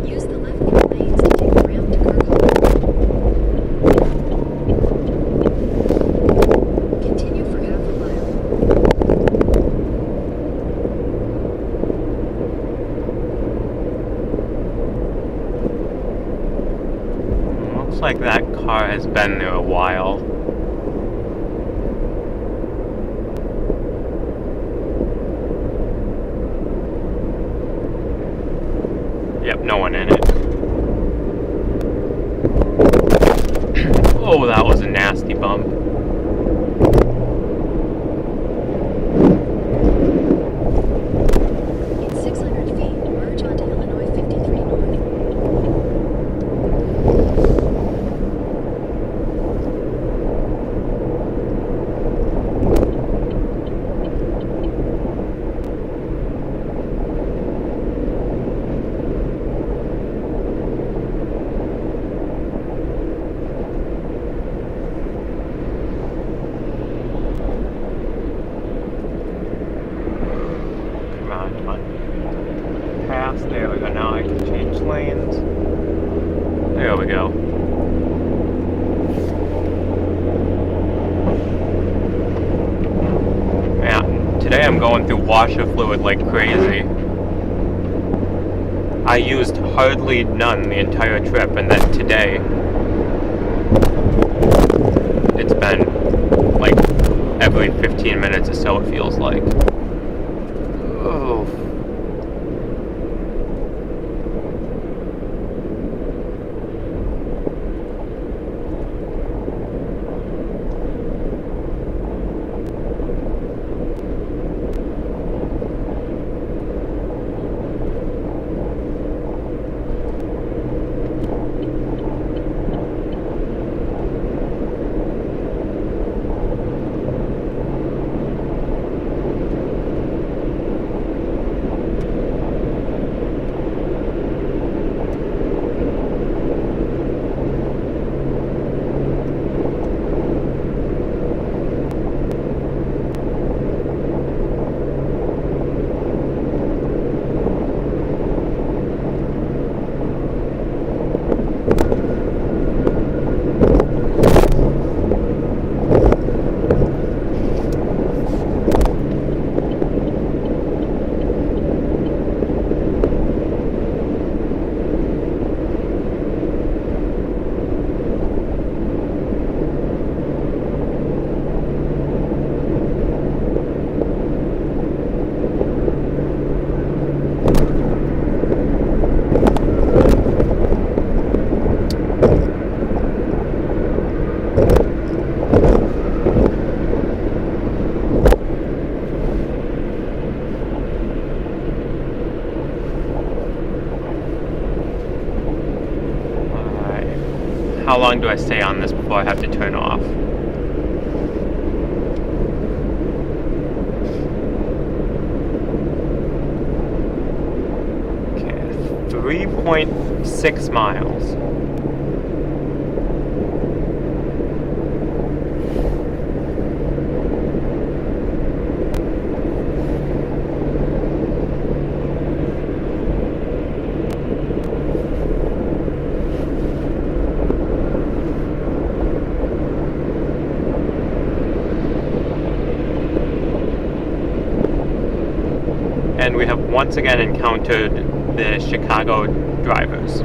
[SPEAKER 3] Use the left 3 lanes to take the ramp to Kirchhoff Road. Continue for half a mile.
[SPEAKER 1] Looks like that car has been there a while. Yep, no one in it. Oh, that was a nasty bump.
[SPEAKER 3] In 600 feet, merge onto Illinois 53 North.
[SPEAKER 1] Come on, come on. Pass, there we go. Now I can change lanes. There we go. Yeah, today I'm going through washer fluid like crazy. I used hardly none the entire trip, and then today it's been like every 15 minutes or so, it feels like. Oh. How long do I stay on this before I have to turn off? Okay, 3.6 miles. And we have once again encountered the Chicago drivers.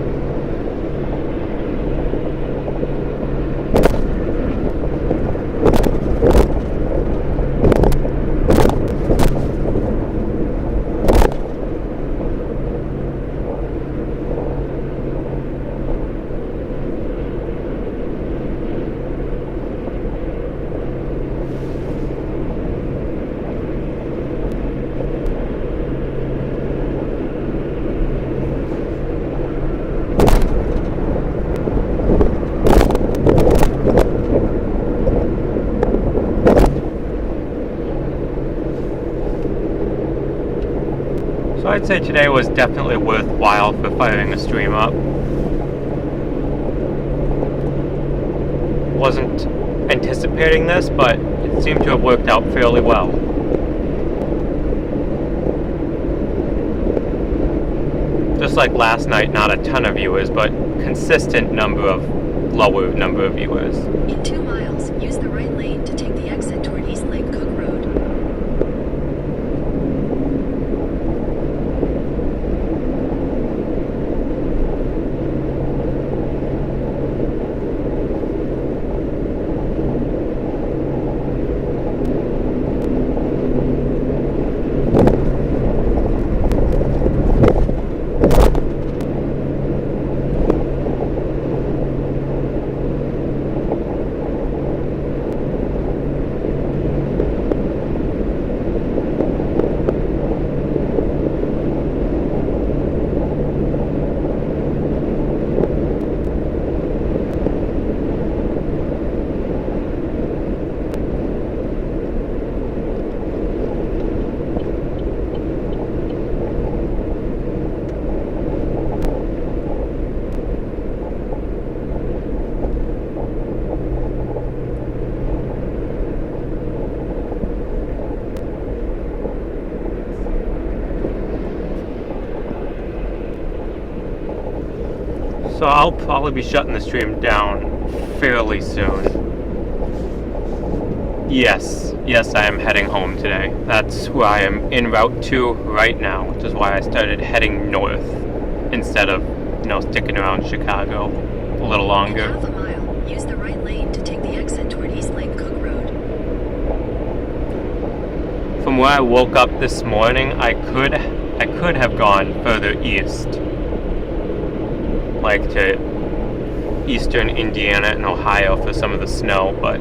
[SPEAKER 1] So I'd say today was definitely worthwhile for firing a stream up. Wasn't anticipating this, but it seemed to have worked out fairly well. Just like last night, not a ton of viewers, but consistent lower number of viewers.
[SPEAKER 3] In 2 miles, use the right lane to take the exit toward East Lake Cook Road.
[SPEAKER 1] So I'll probably be shutting the stream down fairly soon. Yes, I am heading home today. That's where I am en route to right now, which is why I started heading north instead of, sticking around Chicago a little longer.
[SPEAKER 3] In half a mile, use the right lane to take the exit toward East Lake Cook Road.
[SPEAKER 1] From where I woke up this morning, I could have gone further east, like to eastern Indiana and Ohio for some of the snow, but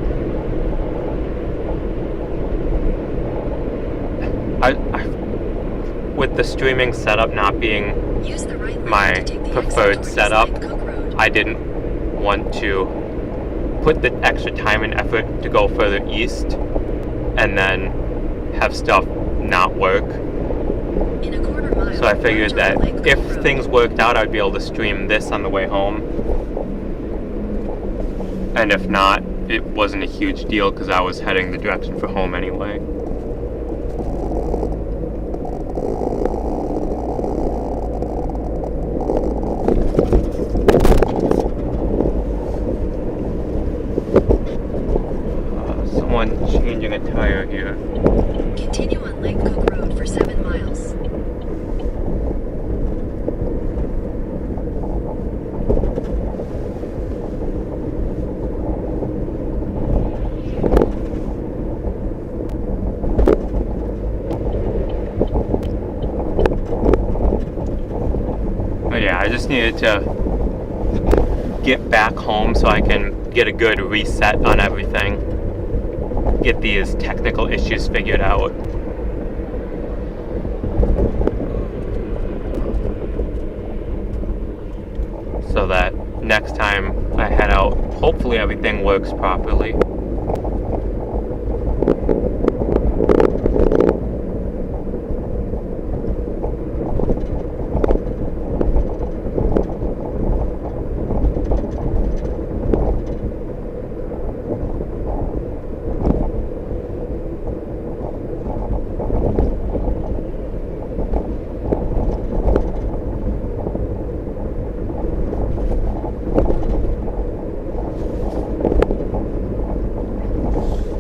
[SPEAKER 1] with the streaming setup not being
[SPEAKER 3] Use the right lane
[SPEAKER 1] my
[SPEAKER 3] to take the
[SPEAKER 1] preferred
[SPEAKER 3] exit toward
[SPEAKER 1] setup,
[SPEAKER 3] East Lake Cook Road.
[SPEAKER 1] I didn't want to put the extra time and effort to go further east and then have stuff not work.
[SPEAKER 3] In a quarter mile,
[SPEAKER 1] So I figured
[SPEAKER 3] merge
[SPEAKER 1] that
[SPEAKER 3] on Lake Cook
[SPEAKER 1] if
[SPEAKER 3] Road.
[SPEAKER 1] things worked out, I'd be able to stream this on the way home. And if not, it wasn't a huge deal because I was heading the direction for home anyway. Someone changing a tire here.
[SPEAKER 3] Continue on Lake Cook Road for 7 miles.
[SPEAKER 1] But yeah, I just needed to get back home so I can get a good reset on everything. Get these technical issues figured out. So that next time I head out, hopefully everything works properly.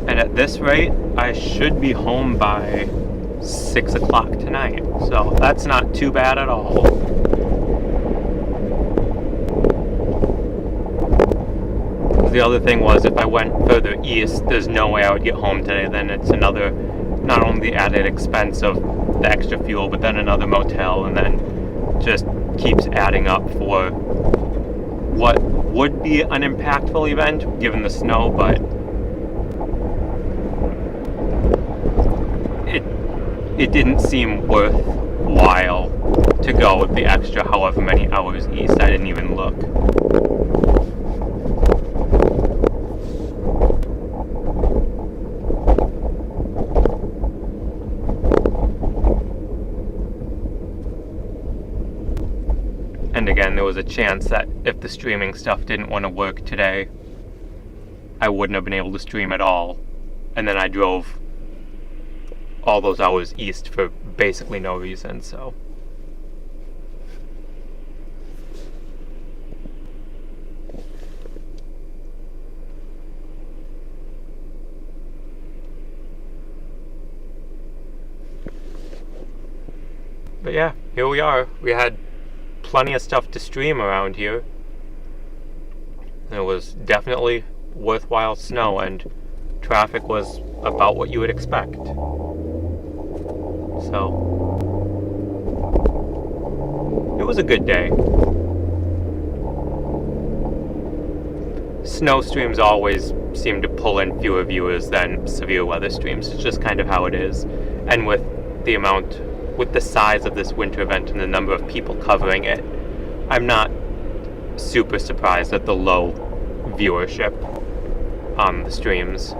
[SPEAKER 1] And at this rate, I should be home by 6 o'clock tonight. So that's not too bad at all. The other thing was, if I went further east, there's no way I would get home today. Then it's another, not only the added expense of the extra fuel, but then another motel, and then just keeps adding up for what would be an impactful event given the snow, but it didn't seem worthwhile to go with the extra however many hours east. I didn't even look. And again, there was a chance that if the streaming stuff didn't want to work today, I wouldn't have been able to stream at all. And then I drove all those hours east for basically no reason, so. But yeah, here we are. We had plenty of stuff to stream around here. It was definitely worthwhile snow, and traffic was about what you would expect. So, it was a good day. Snow streams always seem to pull in fewer viewers than severe weather streams. It's just kind of how it is. And with the size of this winter event and the number of people covering it, I'm not super surprised at the low viewership on the streams.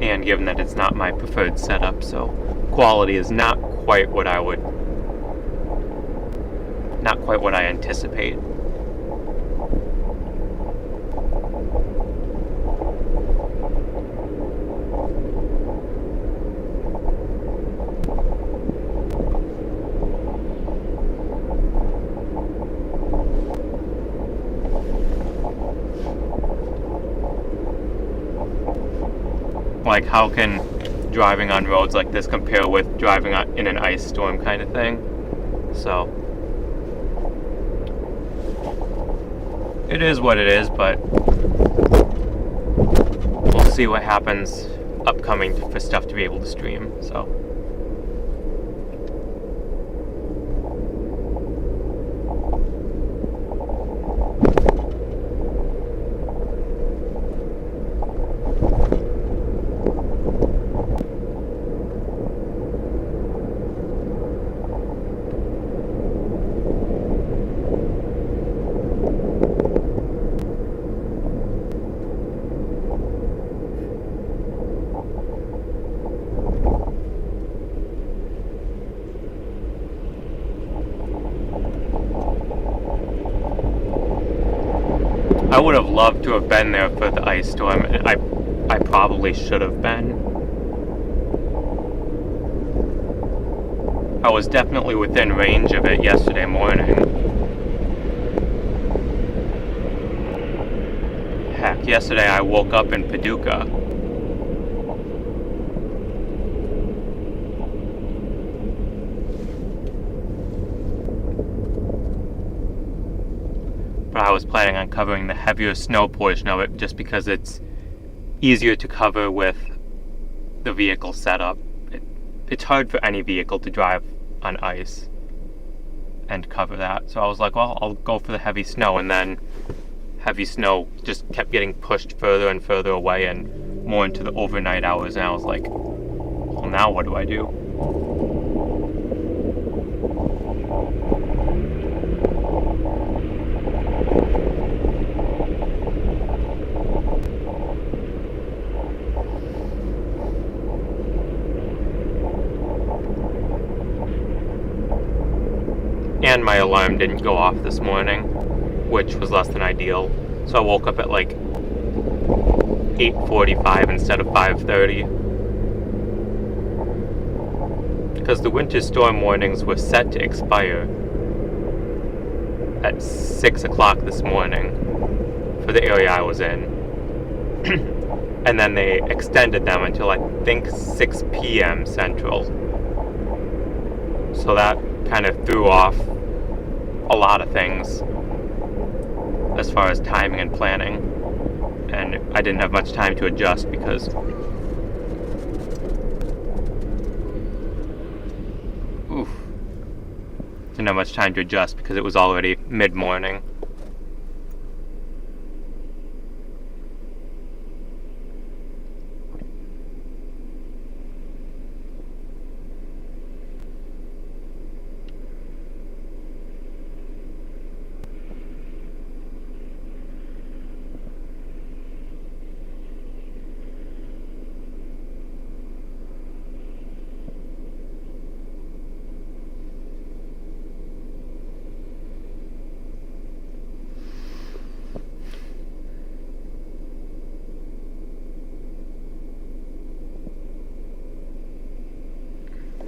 [SPEAKER 1] And given that it's not my preferred setup, so quality is not quite what I anticipate. Like, how can driving on roads like this compare with driving in an ice storm kind of thing? So, it is what it is, but we'll see what happens upcoming for stuff to be able to stream, so. I would have loved to have been there for the ice storm. I probably should have been. I was definitely within range of it yesterday morning. Heck, yesterday I woke up in Paducah. But I was planning on covering the heavier snow portion of it just because it's easier to cover with the vehicle setup. It's hard for any vehicle to drive on ice and cover that. So I was like, well, I'll go for the heavy snow, and then heavy snow just kept getting pushed further and further away and more into the overnight hours, and I was like, well, now what do I do? alarm didn't go off this morning, which was less than ideal. So I woke up at like 8:45 instead of 5:30. Because the winter storm warnings were set to expire at 6 o'clock this morning for the area I was in. And then they extended them until I think 6 p.m. Central. So that kind of threw off a lot of things as far as timing and planning. And I didn't have much time to adjust because didn't have much time to adjust because it was already mid-morning.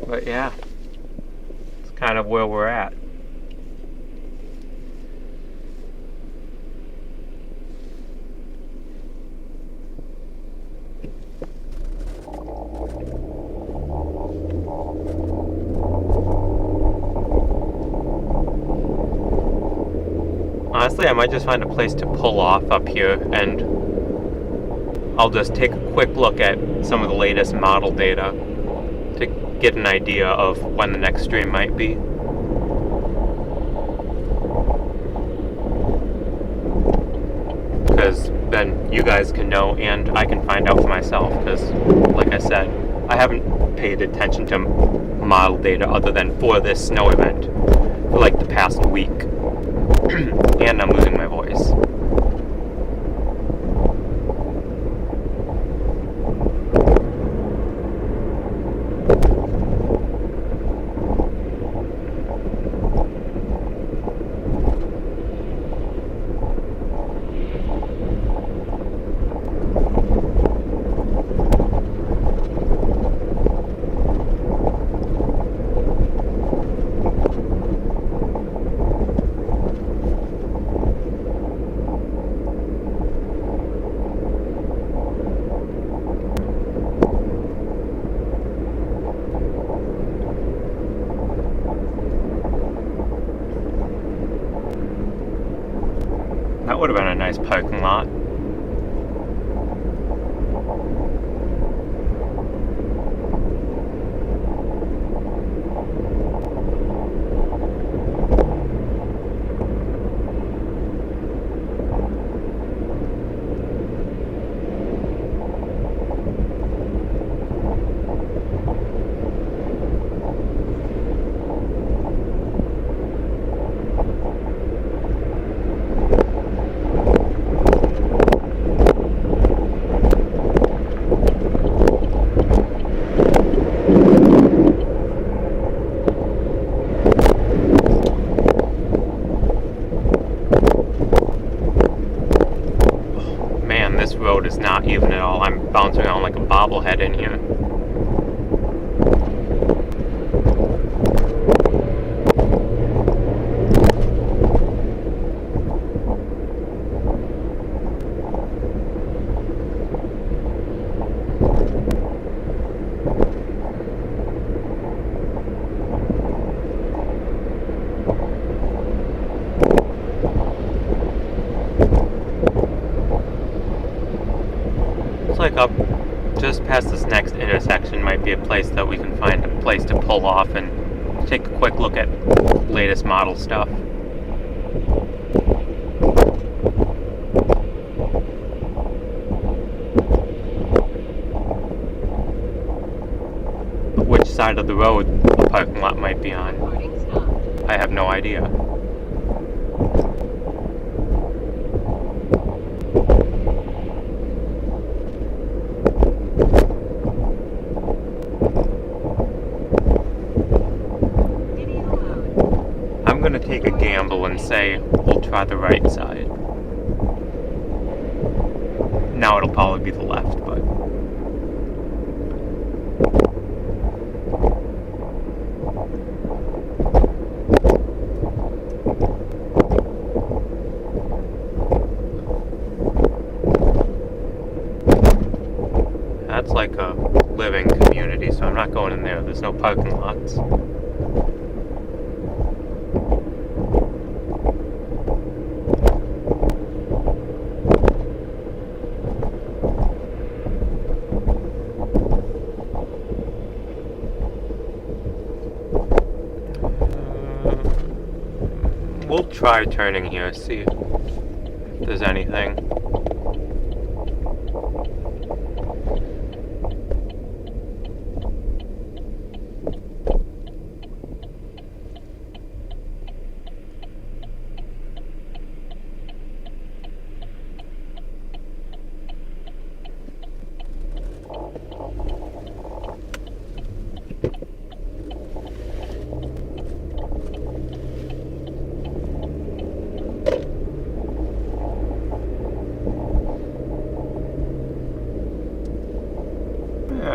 [SPEAKER 1] But yeah, it's kind of where we're at. Honestly, I might just find a place to pull off up here, and I'll just take a quick look at some of the latest model data to get an idea of when the next stream might be. Because then you guys can know and I can find out for myself, because like I said, I haven't paid attention to model data other than for this snow event for like the past week. And I'm losing my voice. That would have been a nice parking lot. Road is not even at all. I'm bouncing around like a bobblehead in here. Like up just past this next intersection might be a place that we can find a place to pull off and take a quick look at latest model stuff. Which side of the road the parking lot might be on, I have no idea. I'm gonna take a say we'll try the right side. Now it'll probably be the left, but... That's like a living community, so I'm not going in there. There's no parking lots. We'll try turning here, see if there's anything.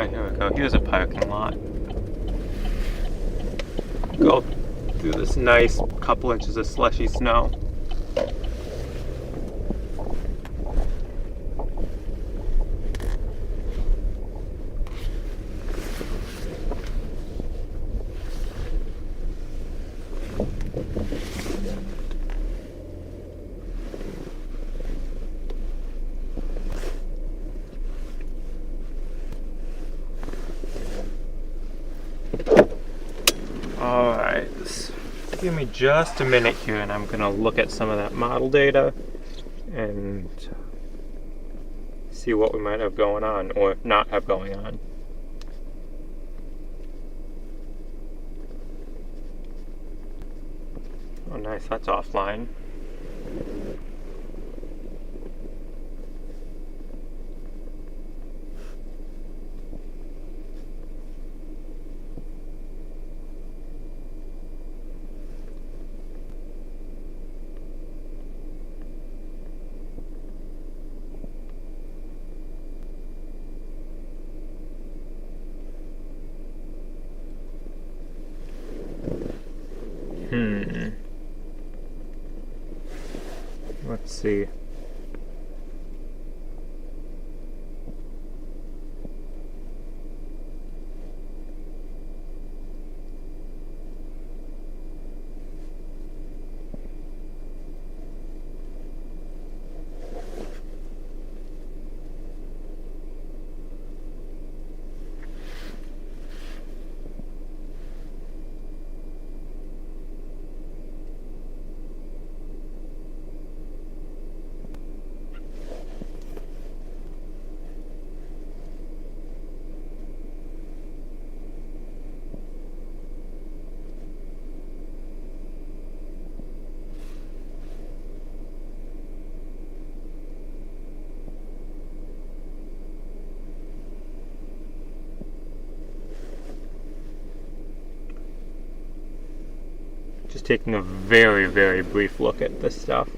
[SPEAKER 1] Here we go. Here's a parking lot. Go through this nice couple inches of slushy snow. Alright, give me just a minute here and I'm gonna look at some of that model data and see what we might have going on or not have going on. Oh nice, that's offline. Let's see. Just taking a very, very brief look at this stuff.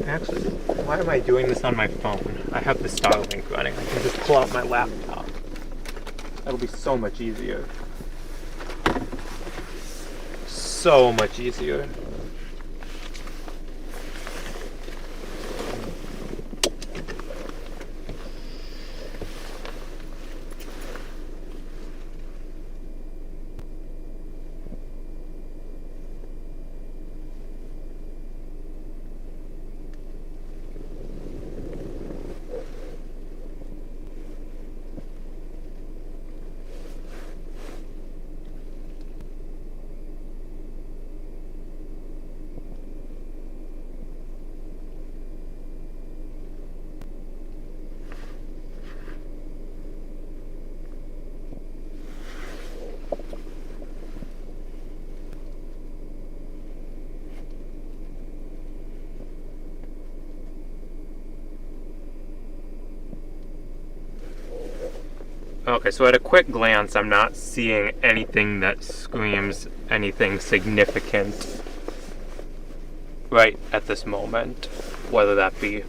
[SPEAKER 1] Actually, why am I doing this on my phone? I have the Starlink running. I can just pull out my laptop. That'll be so much easier. So much easier. Okay, so at a quick glance, I'm not seeing anything that screams anything significant right at this moment. Whether that be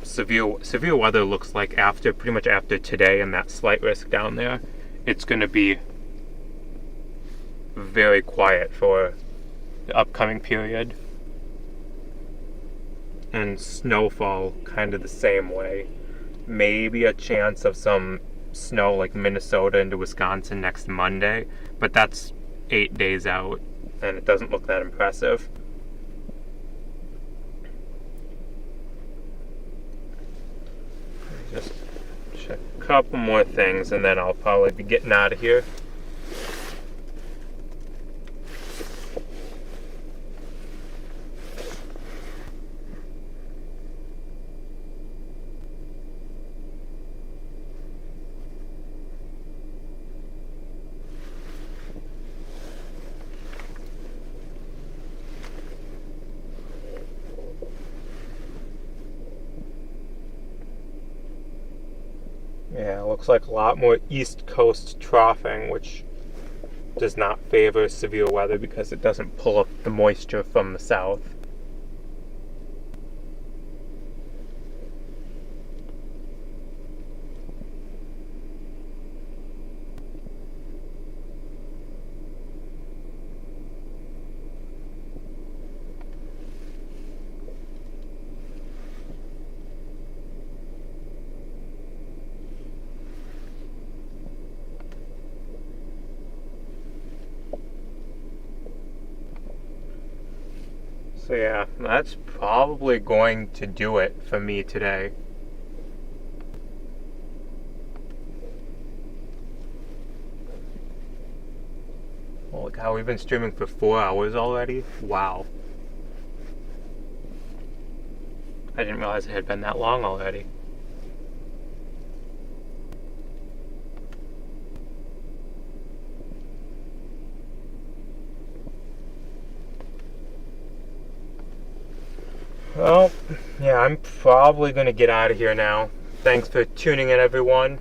[SPEAKER 1] severe weather looks like pretty much after today and that slight risk down there, it's going to be very quiet for the upcoming period. And snowfall kind of the same way. Maybe a chance of some snow like Minnesota into Wisconsin next Monday, but that's 8 days out and it doesn't look that impressive. Just check a couple more things and then I'll probably be getting out of here. Yeah, looks like a lot more East Coast troughing, which does not favor severe weather because it doesn't pull up the moisture from the south. So yeah, that's probably going to do it for me today. Holy cow, we've been streaming for 4 hours already? Wow. I didn't realize it had been that long already. Well, yeah, I'm probably going to get out of here now. Thanks for tuning in, everyone.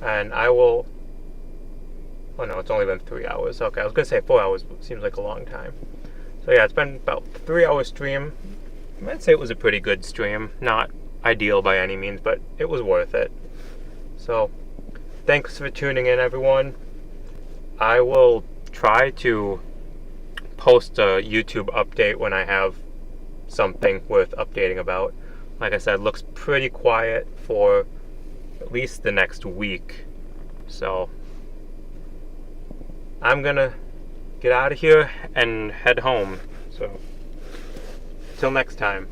[SPEAKER 1] And I will... Oh no, it's only been 3 hours. Okay, I was going to say 4 hours, but it seems like a long time. So yeah, it's been about a 3-hour stream. I'd say it was a pretty good stream. Not ideal by any means, but it was worth it. So, thanks for tuning in, everyone. I will try to post a YouTube update when I have something worth updating about. Like I said, it looks pretty quiet for at least the next week. So I'm gonna get out of here and head home. So till next time.